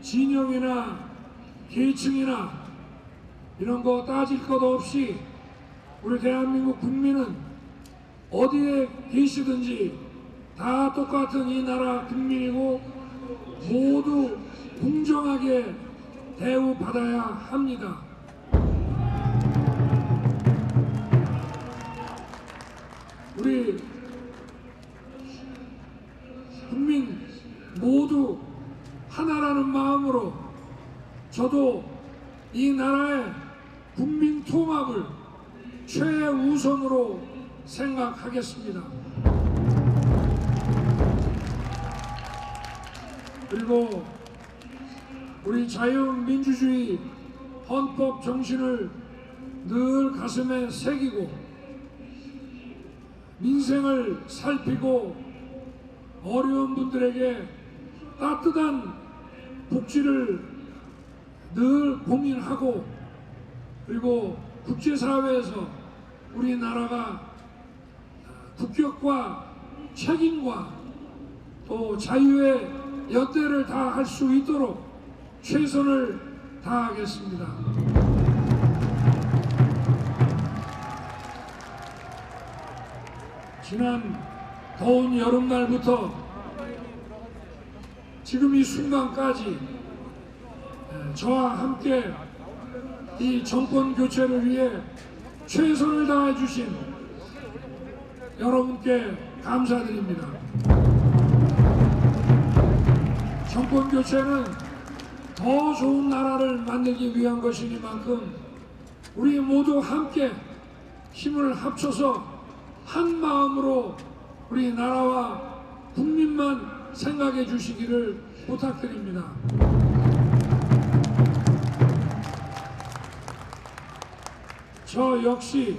Speaker 4: 진영이나 계층이나 이런 거 따질 것 없이 우리 대한민국 국민은 어디에 계시든지 다 똑같은 이 나라 국민이고 모두 공정하게 대우받아야 합니다. 우리 국민 모두 하나라는 마음으로 저도 이 나라의 국민 통합을 최우선으로 생각하겠습니다. 그리고 우리 자유민주주의 헌법 정신을 늘 가슴에 새기고 민생을 살피고 어려운 분들에게 따뜻한 복지를 늘 고민하고 그리고 국제사회에서 우리나라가 국격과 책임과 또 자유의 엿대를 다 할 수 있도록 최선을 다하겠습니다. 지난 더운 여름날부터 지금 이 순간까지 저와 함께 이 정권 교체를 위해 최선을 다해 주신 여러분께 감사드립니다. 정권 교체는 더 좋은 나라를 만들기 위한 것이니만큼 우리 모두 함께 힘을 합쳐서 한 마음으로 우리 나라와 국민만 생각해 주시기를 부탁드립니다. 저 역시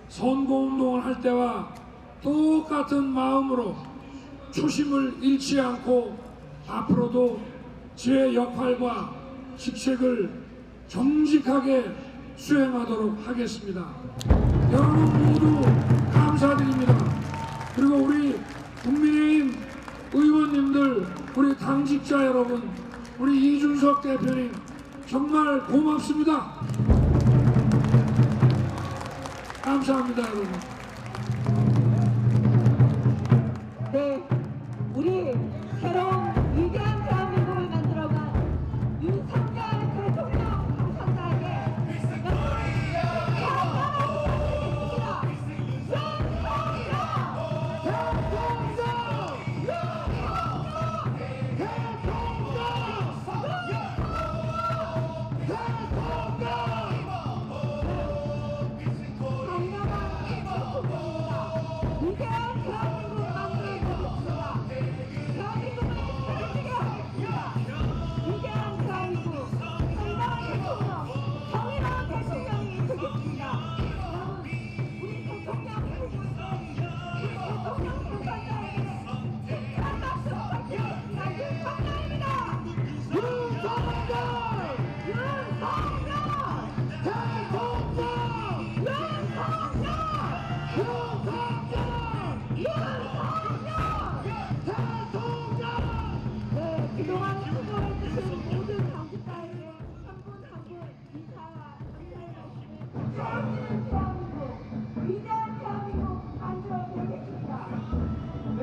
Speaker 4: 선거운동을 할 때와 똑같은 마음으로 초심을 잃지 않고 앞으로도 제 역할과 직책을 정직하게 수행하도록 하겠습니다. 여러분 모두 감사드립니다. 그리고 우리 국민의힘 우리 당직자 여러분, 우리 이준석 대표님 정말 고맙습니다. 감사합니다, 여러분.
Speaker 6: 네, 우리 새로운 위대한 대한민국을 만들어간 윤석열 대통령 당선자에게 그동안 수고해주신 모든 당직자에게 한 분 한 분 인사와 감사의 말씀을 위대한 대한민국 만들어드리겠습니다.
Speaker 7: 네,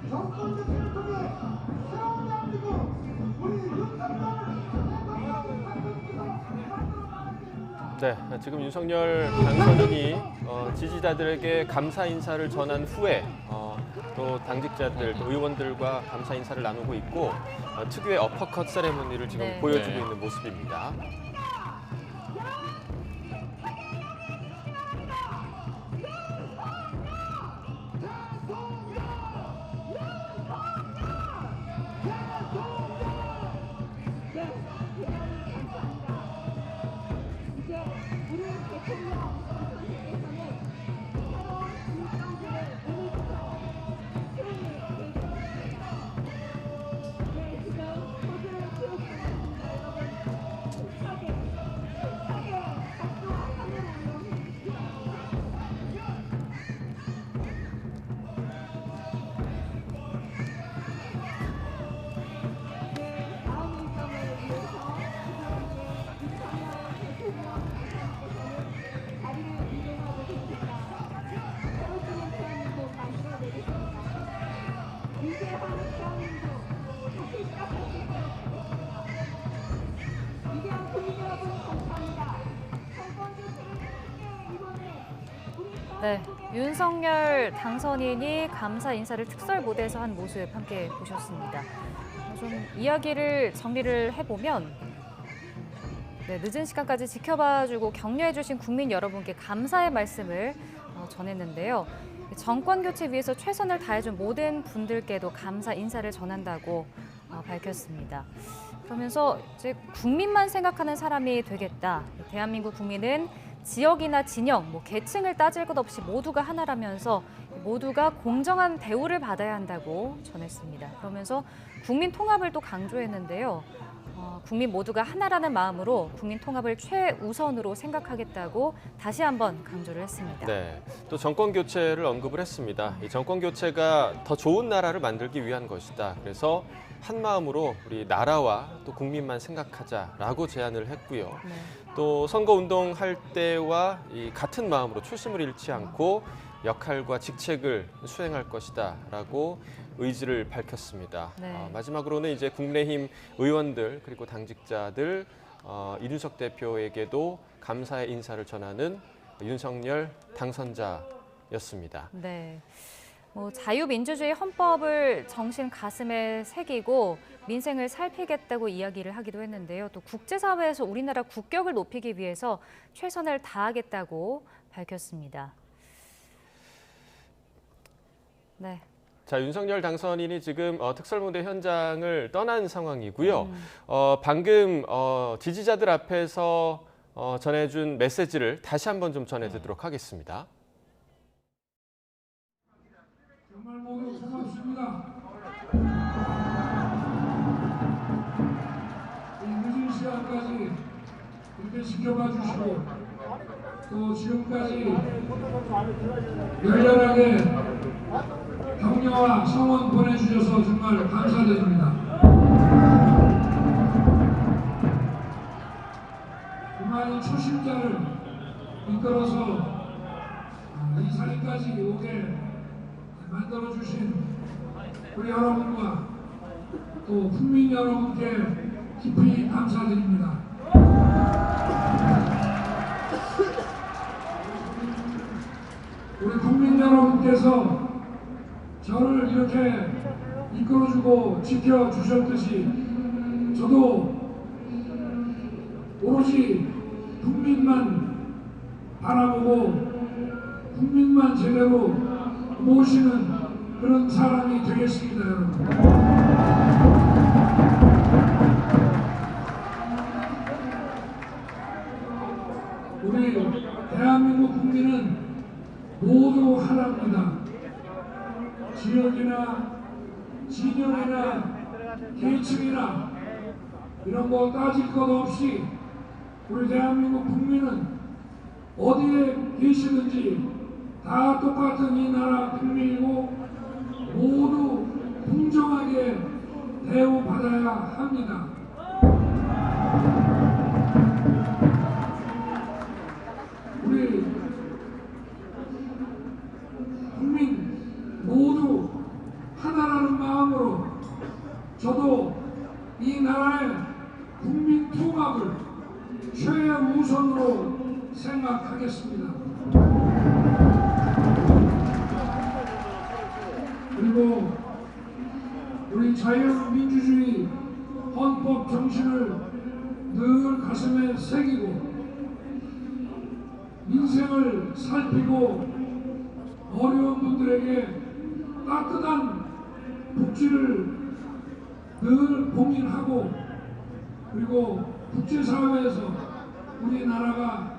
Speaker 7: 정권 교체를 통해 새로운 대한민국 우리 윤석열
Speaker 1: 네, 지금 윤석열 당선인이 지지자들에게 감사 인사를 전한 후에 또 당직자들, 또 의원들과 감사 인사를 나누고 있고 특유의 어퍼컷 세레모니를 지금
Speaker 2: 네.
Speaker 1: 보여주고
Speaker 3: 네.
Speaker 1: 있는 모습입니다.
Speaker 6: 이제 우리 대통령 선생님께서는 새로운 일정들을 오늘부터 수행해 주셨습니다. 네, 지금 포즈를 취하고 있습니다. 여러분 힘차게 각도하면 네, 다음 일정을 위해서 자리를 이동하고 계십니다. 새로운 대한민국 만들어내겠습니다. 위대한 대한민국 다시 시작할 수 있도록 하겠습니다. 위대한 국민 여러분 감사합니다. 정권 교체를 함께 이번에 우리
Speaker 2: 네, 윤석열 당선인이 감사 인사를 특설 무대에서 한 모습 함께 보셨습니다. 좀 이야기를 정리를 해보면 네, 늦은 시간까지 지켜봐주고 격려해주신 국민 여러분께 감사의 말씀을 전했는데요. 정권 교체 위해서 최선을 다해준 모든 분들께도 감사 인사를 전한다고 밝혔습니다. 그러면서 이제 국민만 생각하는 사람이 되겠다. 대한민국 국민은 지역이나 진영, 계층을 따질 것 없이 모두가 하나라면서 모두가 공정한 대우를 받아야 한다고 전했습니다. 그러면서 국민 통합을 또 강조했는데요. 국민 모두가 하나라는 마음으로 국민 통합을 최우선으로 생각하겠다고 다시 한번 강조를 했습니다.
Speaker 1: 네, 또 정권 교체를 언급을 했습니다. 이 정권 교체가 더 좋은 나라를 만들기 위한 것이다. 그래서 한 마음으로 우리 나라와 또 국민만 생각하자라고 제안을 했고요.
Speaker 2: 네.
Speaker 1: 또 선거운동 할 때와 이 같은 마음으로 초심을 잃지 않고 역할과 직책을 수행할 것이다라고 의지를 밝혔습니다.
Speaker 2: 네.
Speaker 1: 마지막으로는 이제 국민의힘 의원들 그리고 당직자들 이준석 대표에게도 감사의 인사를 전하는 윤석열 당선자였습니다.
Speaker 2: 네. 자유민주주의 헌법을 정신 가슴에 새기고 민생을 살피겠다고 이야기를 하기도 했는데요. 또 국제사회에서 우리나라 국격을 높이기 위해서 최선을 다하겠다고 밝혔습니다. 네.
Speaker 1: 자, 윤석열 당선인이 지금 특설무대 현장을 떠난 상황이고요. 방금 지지자들 앞에서 전해준 메시지를 다시 한번 좀 전해드리도록 하겠습니다.
Speaker 4: 정말 모두 고맙습니다. 이 늦은 시간까지 이렇게 지켜봐 주시고 또 지금까지 열렬하게 격려와 성원 보내주셔서 정말 감사드립니다. 많은 초심자를 이끌어서 이 자리까지 오게 만들어주신 우리 여러분과 또 국민 여러분께 깊이 감사드립니다. 우리 국민 여러분께서 저를 이렇게 이끌어주고 지켜주셨듯이 저도 오로지 국민만 바라보고 국민만 제대로 모시는 그런 사람이 되겠습니다, 여러분. 우리 대한민국 국민은 모두 하나입니다. 지역이나 진영이나 계층이나 이런 거 따질 것 없이 우리 대한민국 국민은 어디에 계시든지 다 똑같은 이 나라 국민이고 모두 공정하게 대우받아야 합니다. 우리 국민 모두 하나라는 마음으로 저도 이 나라의 국민 통합을 최우선으로 생각하겠습니다. 그리고 우리 자유민주주의 헌법 정신을 늘 가슴에 새기고 민생을 살피고 어려운 분들에게 따뜻한 복지를 늘 고민하고 그리고 국제사회에서 우리나라가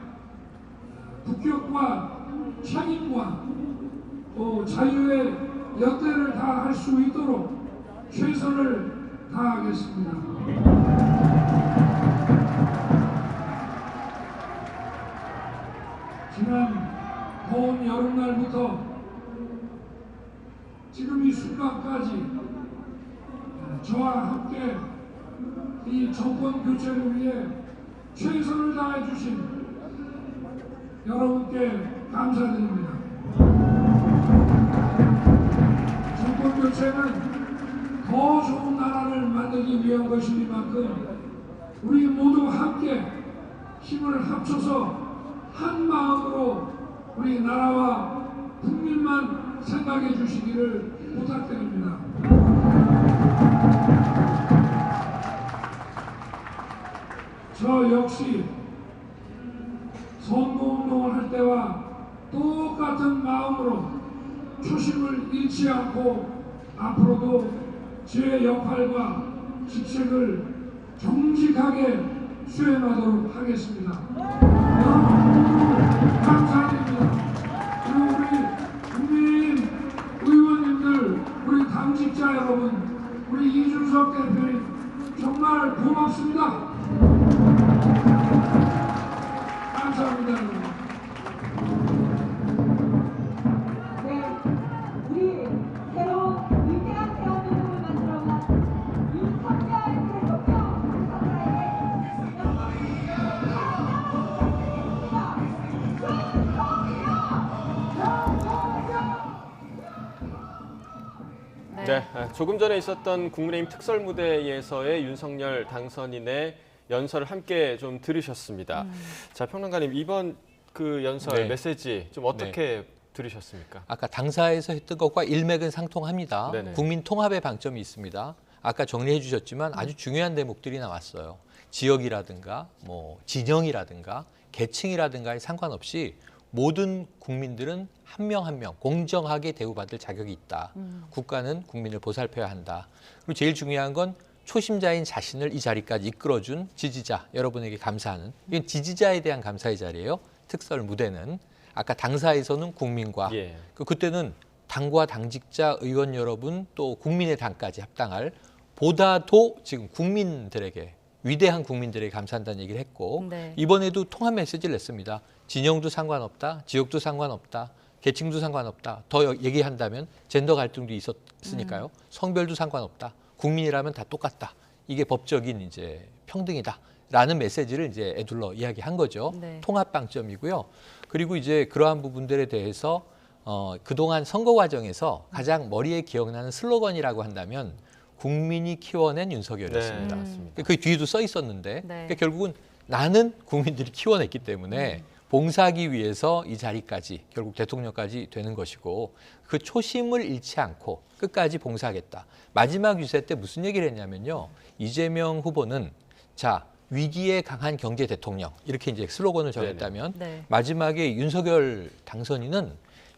Speaker 4: 국격과 책임과 또 자유의 역대를 다 할 수 있도록 최선을 다하겠습니다. 지난 더운 여름날부터 지금 이 순간까지 저와 함께 이 정권 교체를 위해 최선을 다해 주신 여러분께 감사드립니다. 정권 교체는 더 좋은 나라를 만들기 위한 것이니만큼 우리 모두 함께 힘을 합쳐서 한 마음으로 우리 나라와 국민만 생각해 주시기를 부탁드립니다. 저 역시 선거운동을 할 때와 똑같은 마음으로 초심을 잃지 않고 앞으로도 제 역할과 직책을 정직하게 수행하도록 하겠습니다. 여러분 감사드립니다. 그리고 우리 국민의힘 의원님들, 우리 당직자 여러분, 우리 이준석 대표님 정말 고맙습니다. 감사합니다.
Speaker 6: 네, 우리 새로운 위대한 대한민국을 만들어간 윤석열 대통령
Speaker 1: 네, 조금 전에 있었던 국민의힘 특설 무대에서의 윤석열 당선인의 연설을 함께 좀 들으셨습니다. 자, 평론가님, 이번 그 연설 메시지 좀 어떻게 들으셨습니까?
Speaker 3: 아까 당사에서 했던 것과 일맥은 상통합니다.
Speaker 1: 네네.
Speaker 3: 국민 통합의 방점이 있습니다. 아까 정리해 주셨지만 아주 중요한 대목들이 나왔어요. 지역이라든가 뭐 진영이라든가 계층이라든가에 상관없이 모든 국민들은 한 명 한 명 공정하게 대우받을 자격이 있다. 국가는 국민을 보살펴야 한다. 그리고 제일 중요한 건 초심자인 자신을 이 자리까지 이끌어준 지지자 여러분에게 감사하는, 이건 지지자에 대한 감사의 자리예요. 특설 무대는 아까 당사에서는 국민과 그때는 당과 당직자 의원 여러분 또 국민의 당까지 합당할 보다도 지금 국민들에게 위대한 국민들에게 감사한다는 얘기를 했고 이번에도 통합 메시지를 냈습니다. 진영도 상관없다, 지역도 상관없다, 계층도 상관없다. 더 얘기한다면 젠더 갈등도 있었으니까요. 성별도 상관없다. 국민이라면 다 똑같다. 이게 법적인 이제 평등이다라는 메시지를 이제 에둘러 이야기한 거죠.
Speaker 2: 네.
Speaker 3: 통합 방점이고요. 그리고 이제 그러한 부분들에 대해서 그동안 선거 과정에서 가장 머리에 기억나는 슬로건이라고 한다면 국민이 키워낸 윤석열이었습니다.
Speaker 1: 네, 맞습니다.
Speaker 3: 그 뒤에도 써 있었는데
Speaker 2: 네.
Speaker 3: 그러니까 결국은 나는 국민들이 키워냈기 때문에 봉사하기 위해서 이 자리까지 결국 대통령까지 되는 것이고 그 초심을 잃지 않고 끝까지 봉사하겠다. 마지막 유세 때 무슨 얘기를 했냐면요. 이재명 후보는 자 위기에 강한 경제 대통령 이렇게 이제 슬로건을 정했다면
Speaker 2: 네.
Speaker 3: 마지막에 윤석열 당선인은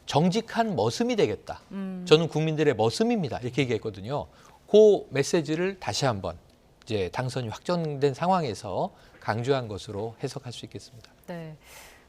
Speaker 3: 정직한 머슴이 되겠다. 저는 국민들의 머슴입니다. 이렇게 얘기했거든요. 그 메시지를 다시 한번 이제 당선이 확정된 상황에서 강조한 것으로 해석할 수 있겠습니다.
Speaker 2: 네.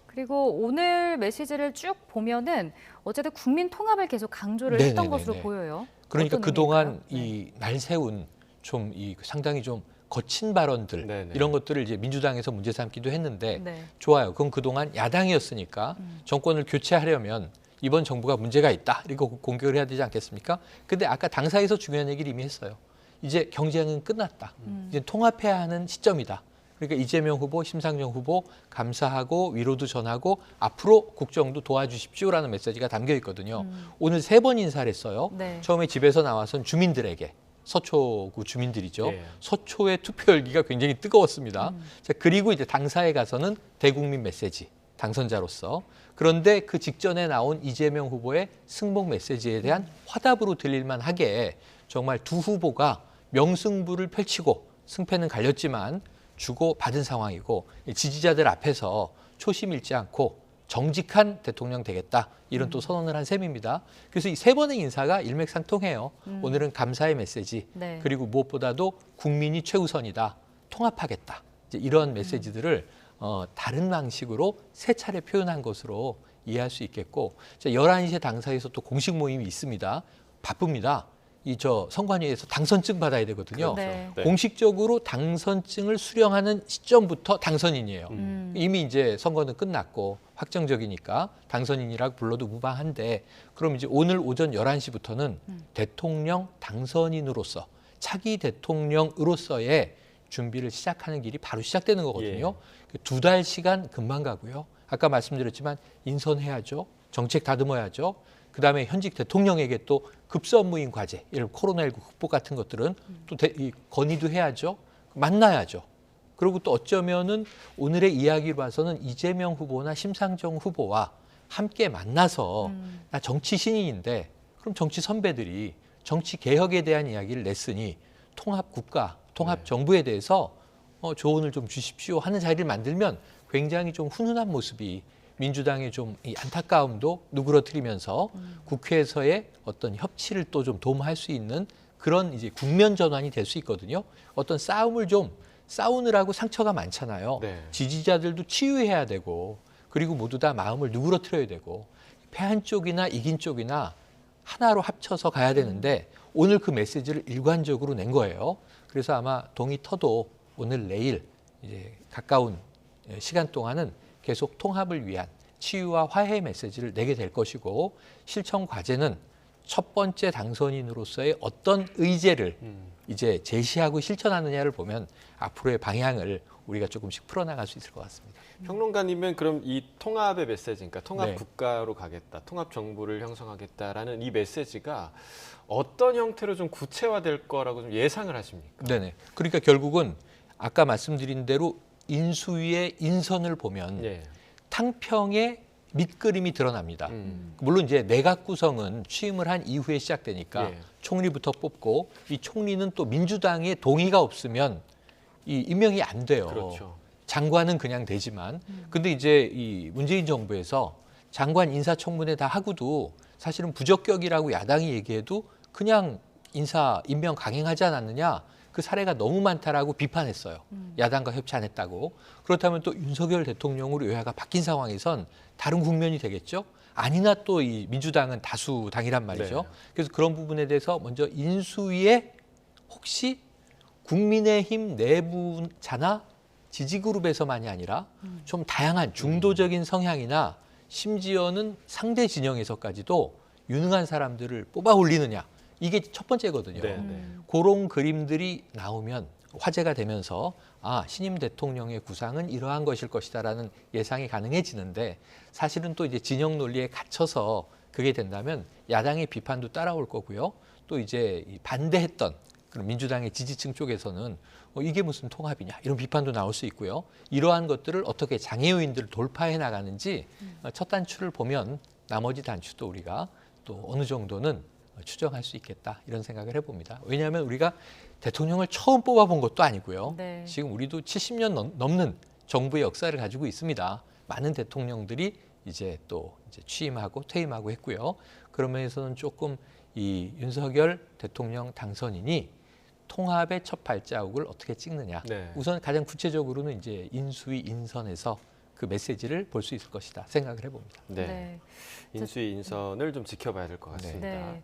Speaker 2: 그리고 오늘 메시지를 쭉 보면은 어쨌든 국민 통합을 계속 강조를 했던 것으로 보여요.
Speaker 3: 그러니까
Speaker 2: 어떤
Speaker 3: 그동안
Speaker 2: 의미일까요?
Speaker 3: 이 날 세운 좀 이 상당히 좀 거친 발언들
Speaker 1: 네네.
Speaker 3: 이런 것들을 이제 민주당에서 문제 삼기도 했는데
Speaker 2: 네.
Speaker 3: 좋아요. 그럼 그동안 야당이었으니까 정권을 교체하려면 이번 정부가 문제가 있다. 이거 공격을 해야 되지 않겠습니까? 근데 아까 당사에서 중요한 얘기를 이미 했어요. 이제 경쟁은 끝났다. 이제 통합해야 하는 시점이다. 그러니까 이재명 후보, 심상정 후보 감사하고 위로도 전하고 앞으로 국정도 도와주십시오라는 메시지가 담겨 있거든요. 오늘 3번 인사를 했어요.
Speaker 2: 네.
Speaker 3: 처음에 집에서 나와선 주민들에게 서초구 주민들이죠.
Speaker 1: 예.
Speaker 3: 서초의 투표 열기가 굉장히 뜨거웠습니다. 자, 그리고 이제 당사에 가서는 대국민 메시지 당선자로서 그런데 그 직전에 나온 이재명 후보의 승복 메시지에 대한 화답으로 들릴만 하게 정말 두 후보가 명승부를 펼치고 승패는 갈렸지만 주고 받은 상황이고 지지자들 앞에서 초심 잃지 않고 정직한 대통령 되겠다 이런 또 선언을 한 셈입니다. 그래서 이 3번의 인사가 일맥상통해요. 오늘은 감사의 메시지
Speaker 2: 네.
Speaker 3: 그리고 무엇보다도 국민이 최우선이다 통합하겠다 이제 이런 메시지들을 다른 방식으로 3차례 표현한 것으로 이해할 수 있겠고 11시에 당사에서 또 공식 모임이 있습니다. 바쁩니다. 선관위에서 당선증 받아야 되거든요.
Speaker 2: 네.
Speaker 1: 네.
Speaker 3: 공식적으로 당선증을 수령하는 시점부터 당선인이에요. 이미 이제 선거는 끝났고 확정적이니까 당선인이라고 불러도 무방한데 그럼 이제 오늘 오전 11시부터는 대통령 당선인으로서 차기 대통령으로서의 준비를 시작하는 길이 바로 시작되는 거거든요. 2달 시간 금방 가고요. 아까 말씀드렸지만 인선해야죠. 정책 다듬어야죠. 그다음에 현직 대통령에게 또 급수 업무인 과제, 예를 들어 코로나19 극복 같은 것들은 또 건의도 해야죠. 만나야죠. 그리고 또 어쩌면은 오늘의 이야기로 봐서는 이재명 후보나 심상정 후보와 함께 만나서 나 정치 신인인데 그럼 정치 선배들이 정치 개혁에 대한 이야기를 냈으니 통합 국가, 통합 정부에 대해서 조언을 좀 주십시오 하는 자리를 만들면 굉장히 좀 훈훈한 모습이 민주당의 좀 이 안타까움도 누그러뜨리면서 국회에서의 어떤 협치를 또 좀 도모할 수 있는 그런 이제 국면 전환이 될 수 있거든요. 어떤 싸움을 좀 싸우느라고 상처가 많잖아요.
Speaker 1: 네.
Speaker 3: 지지자들도 치유해야 되고 그리고 모두 다 마음을 누그러뜨려야 되고 패한 쪽이나 이긴 쪽이나 하나로 합쳐서 가야 되는데 오늘 그 메시지를 일관적으로 낸 거예요. 그래서 아마 동이 터도 오늘 내일 이제 가까운 시간 동안은 계속 통합을 위한 치유와 화해의 메시지를 내게 될 것이고 실천 과제는 첫 번째 당선인으로서의 어떤 의제를 이제 제시하고 실천하느냐를 보면 앞으로의 방향을 우리가 조금씩 풀어나갈 수 있을 것 같습니다.
Speaker 1: 평론가님은 그럼 이 통합의 메시지, 그러니까 통합
Speaker 3: 네.
Speaker 1: 국가로 가겠다, 통합 정부를 형성하겠다라는 이 메시지가 어떤 형태로 좀 구체화될 거라고 좀 예상을 하십니까?
Speaker 3: 네네. 그러니까 결국은 아까 말씀드린 대로 인수위의 인선을 보면
Speaker 1: 예.
Speaker 3: 탕평의 밑그림이 드러납니다. 물론 이제 내각 구성은 취임을 한 이후에 시작되니까
Speaker 1: 예.
Speaker 3: 총리부터 뽑고 이 총리는 또 민주당의 동의가 없으면 이 임명이 안 돼요.
Speaker 1: 그렇죠.
Speaker 3: 장관은 그냥 되지만 근데 이제 이 문재인 정부에서 장관 인사청문회 다 하고도 사실은 부적격이라고 야당이 얘기해도 그냥 임명 강행하지 않았느냐 그 사례가 너무 많다라고 비판했어요. 야당과 협치 안 했다고. 그렇다면 또 윤석열 대통령으로 여야가 바뀐 상황에선 다른 국면이 되겠죠. 아니나 또 이 민주당은 다수당이란 말이죠.
Speaker 1: 네.
Speaker 3: 그래서 그런 부분에 대해서 먼저 인수위에 혹시 국민의힘 내부자나 지지그룹에서만이 아니라 좀 다양한 중도적인 성향이나 심지어는 상대 진영에서까지도 유능한 사람들을 뽑아 올리느냐. 이게 첫 번째거든요. 그런 그림들이 나오면 화제가 되면서 신임 대통령의 구상은 이러한 것일 것이다라는 예상이 가능해지는데 사실은 또 이제 진영 논리에 갇혀서 그게 된다면 야당의 비판도 따라올 거고요. 또 이제 반대했던 그런 민주당의 지지층 쪽에서는 이게 무슨 통합이냐 이런 비판도 나올 수 있고요. 이러한 것들을 어떻게 장애 요인들을 돌파해 나가는지 첫 단추를 보면 나머지 단추도 우리가 또 어느 정도는 추정할 수 있겠다 이런 생각을 해봅니다. 왜냐하면 우리가 대통령을 처음 뽑아본 것도 아니고요.
Speaker 2: 네.
Speaker 3: 지금 우리도 70년 넘는 정부의 역사를 가지고 있습니다. 많은 대통령들이 이제 또 이제 취임하고 퇴임하고 했고요. 그런 면에서는 조금 이 윤석열 대통령 당선인이 통합의 첫 발자국을 어떻게 찍느냐. 우선 가장 구체적으로는 이제 인수위 인선에서 그 메시지를 볼 수 있을 것이다 생각을 해봅니다.
Speaker 1: 인수위 인선을 좀 지켜봐야 될 것 같습니다.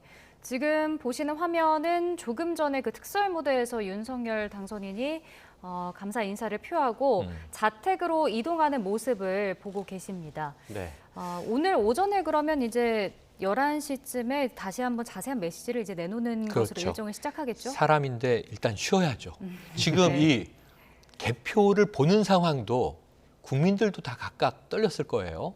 Speaker 2: 지금 보시는 화면은 조금 전에 그 특설 무대에서 윤석열 당선인이 감사 인사를 표하고 자택으로 이동하는 모습을 보고 계십니다. 오늘 오전에 그러면 이제 11시쯤에 다시 한번 자세한 메시지를 이제 내놓는 것으로 일정을 시작하겠죠?
Speaker 3: 사람인데 일단 쉬어야죠. 지금 이 개표를 보는 상황도 국민들도 다 각각 떨렸을 거예요.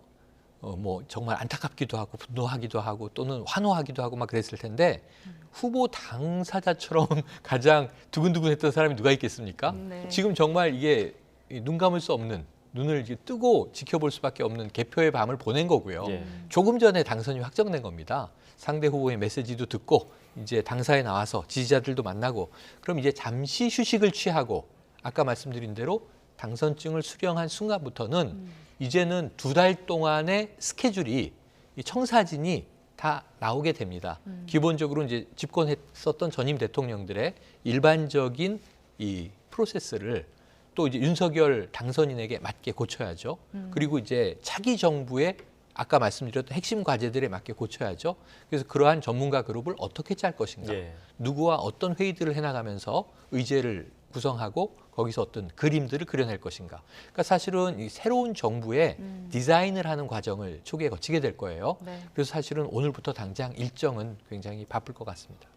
Speaker 3: 뭐 정말 안타깝기도 하고 분노하기도 하고 또는 환호하기도 하고 막 그랬을 텐데 후보 당사자처럼 가장 두근두근했던 사람이 누가 있겠습니까? 지금 정말 이게 눈 감을 수 없는 눈을 이렇게 뜨고 지켜볼 수밖에 없는 개표의 밤을 보낸 거고요. 조금 전에 당선이 확정된 겁니다. 상대 후보의 메시지도 듣고 이제 당사에 나와서 지지자들도 만나고 그럼 이제 잠시 휴식을 취하고 아까 말씀드린 대로 당선증을 수령한 순간부터는 이제는 2달 동안의 스케줄이 이 청사진이 다 나오게 됩니다. 기본적으로 이제 집권했었던 전임 대통령들의 일반적인 이 프로세스를 또 이제 윤석열 당선인에게 맞게 고쳐야죠. 그리고 이제 차기 정부의 아까 말씀드렸던 핵심 과제들에 맞게 고쳐야죠. 그래서 그러한 전문가 그룹을 어떻게 짤 것인가, 누구와 어떤 회의들을 해나가면서 의제를 구성하고 거기서 어떤 그림들을 그려낼 것인가. 그러니까 사실은 이 새로운 정부의 디자인을 하는 과정을 초기에 거치게 될 거예요. 그래서 사실은 오늘부터 당장 일정은 굉장히 바쁠 것 같습니다.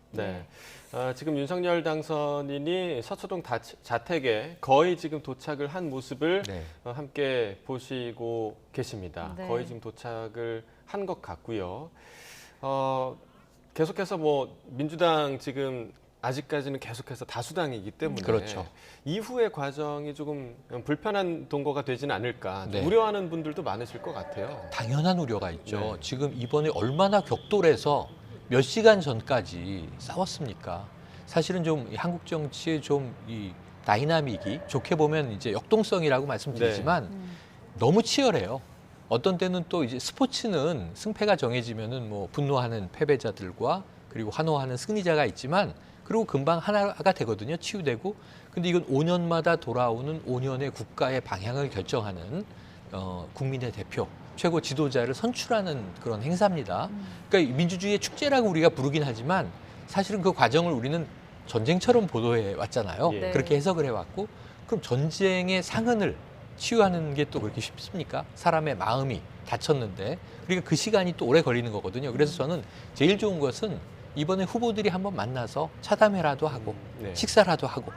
Speaker 1: 지금 윤석열 당선인이 서초동 자택에 거의 지금 도착을 한 모습을 함께 보시고 계십니다. 거의 지금 도착을 한 것 같고요. 계속해서 뭐 민주당 지금 아직까지는 계속해서 다수당이기 때문에 이후의 과정이 조금 불편한 동거가 되지는 않을까 우려하는 분들도 많으실 것 같아요.
Speaker 3: 당연한 우려가 있죠. 지금 이번에 얼마나 격돌해서 몇 시간 전까지 싸웠습니까? 사실은 좀 한국 정치의 좀 이 다이나믹이 좋게 보면 이제 역동성이라고 말씀드리지만 너무 치열해요. 어떤 때는 또 이제 스포츠는 승패가 정해지면은 뭐 분노하는 패배자들과 그리고 환호하는 승리자가 있지만 그리고 금방 하나가 되거든요. 치유되고. 근데 이건 5년마다 돌아오는 5년의 국가의 방향을 결정하는 국민의 대표, 최고 지도자를 선출하는 그런 행사입니다. 그러니까 민주주의의 축제라고 우리가 부르긴 하지만 사실은 그 과정을 우리는 전쟁처럼 보도해 왔잖아요. 그렇게 해석을 해왔고 그럼 전쟁의 상흔을 치유하는 게 또 그렇게 쉽습니까? 사람의 마음이 다쳤는데 그러니까 그 시간이 또 오래 걸리는 거거든요. 그래서 저는 제일 좋은 것은 이번에 후보들이 한번 만나서 차담회라도 하고 식사라도 하고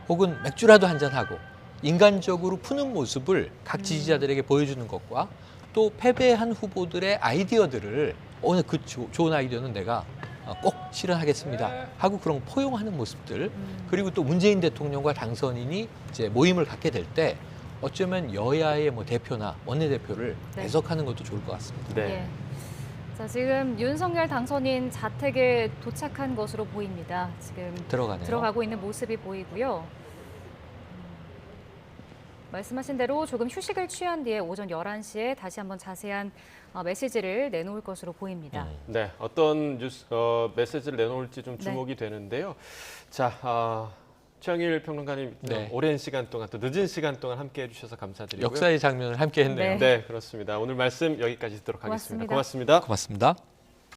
Speaker 3: 혹은 맥주라도 한잔하고 인간적으로 푸는 모습을 각 지지자들에게 보여주는 것과 또 패배한 후보들의 아이디어들을 오늘 그 좋은 아이디어는 내가 꼭 실현하겠습니다 하고 그런 포용하는 모습들 그리고 또 문재인 대통령과 당선인이 이제 모임을 갖게 될 때 어쩌면 여야의 뭐 대표나 원내대표를 배석하는 것도 좋을 것 같습니다.
Speaker 2: 자, 지금 윤석열 당선인 자택에 도착한 것으로 보입니다. 지금 들어가고 있는 모습이 보이고요. 말씀하신 대로 조금 휴식을 취한 뒤에 오전 11시에 다시 한번 자세한 메시지를 내놓을 것으로 보입니다.
Speaker 1: 어떤 메시지를 내놓을지 좀 주목이 되는데요. 자, 최영일 평론가님 오랜 시간 동안 또 늦은 시간 동안 함께해 주셔서 감사드리고요.
Speaker 3: 역사의 장면을 함께 했네요.
Speaker 1: 네, 그렇습니다. 오늘 말씀 여기까지 듣도록 하겠습니다. 고맙습니다.
Speaker 3: 고맙습니다.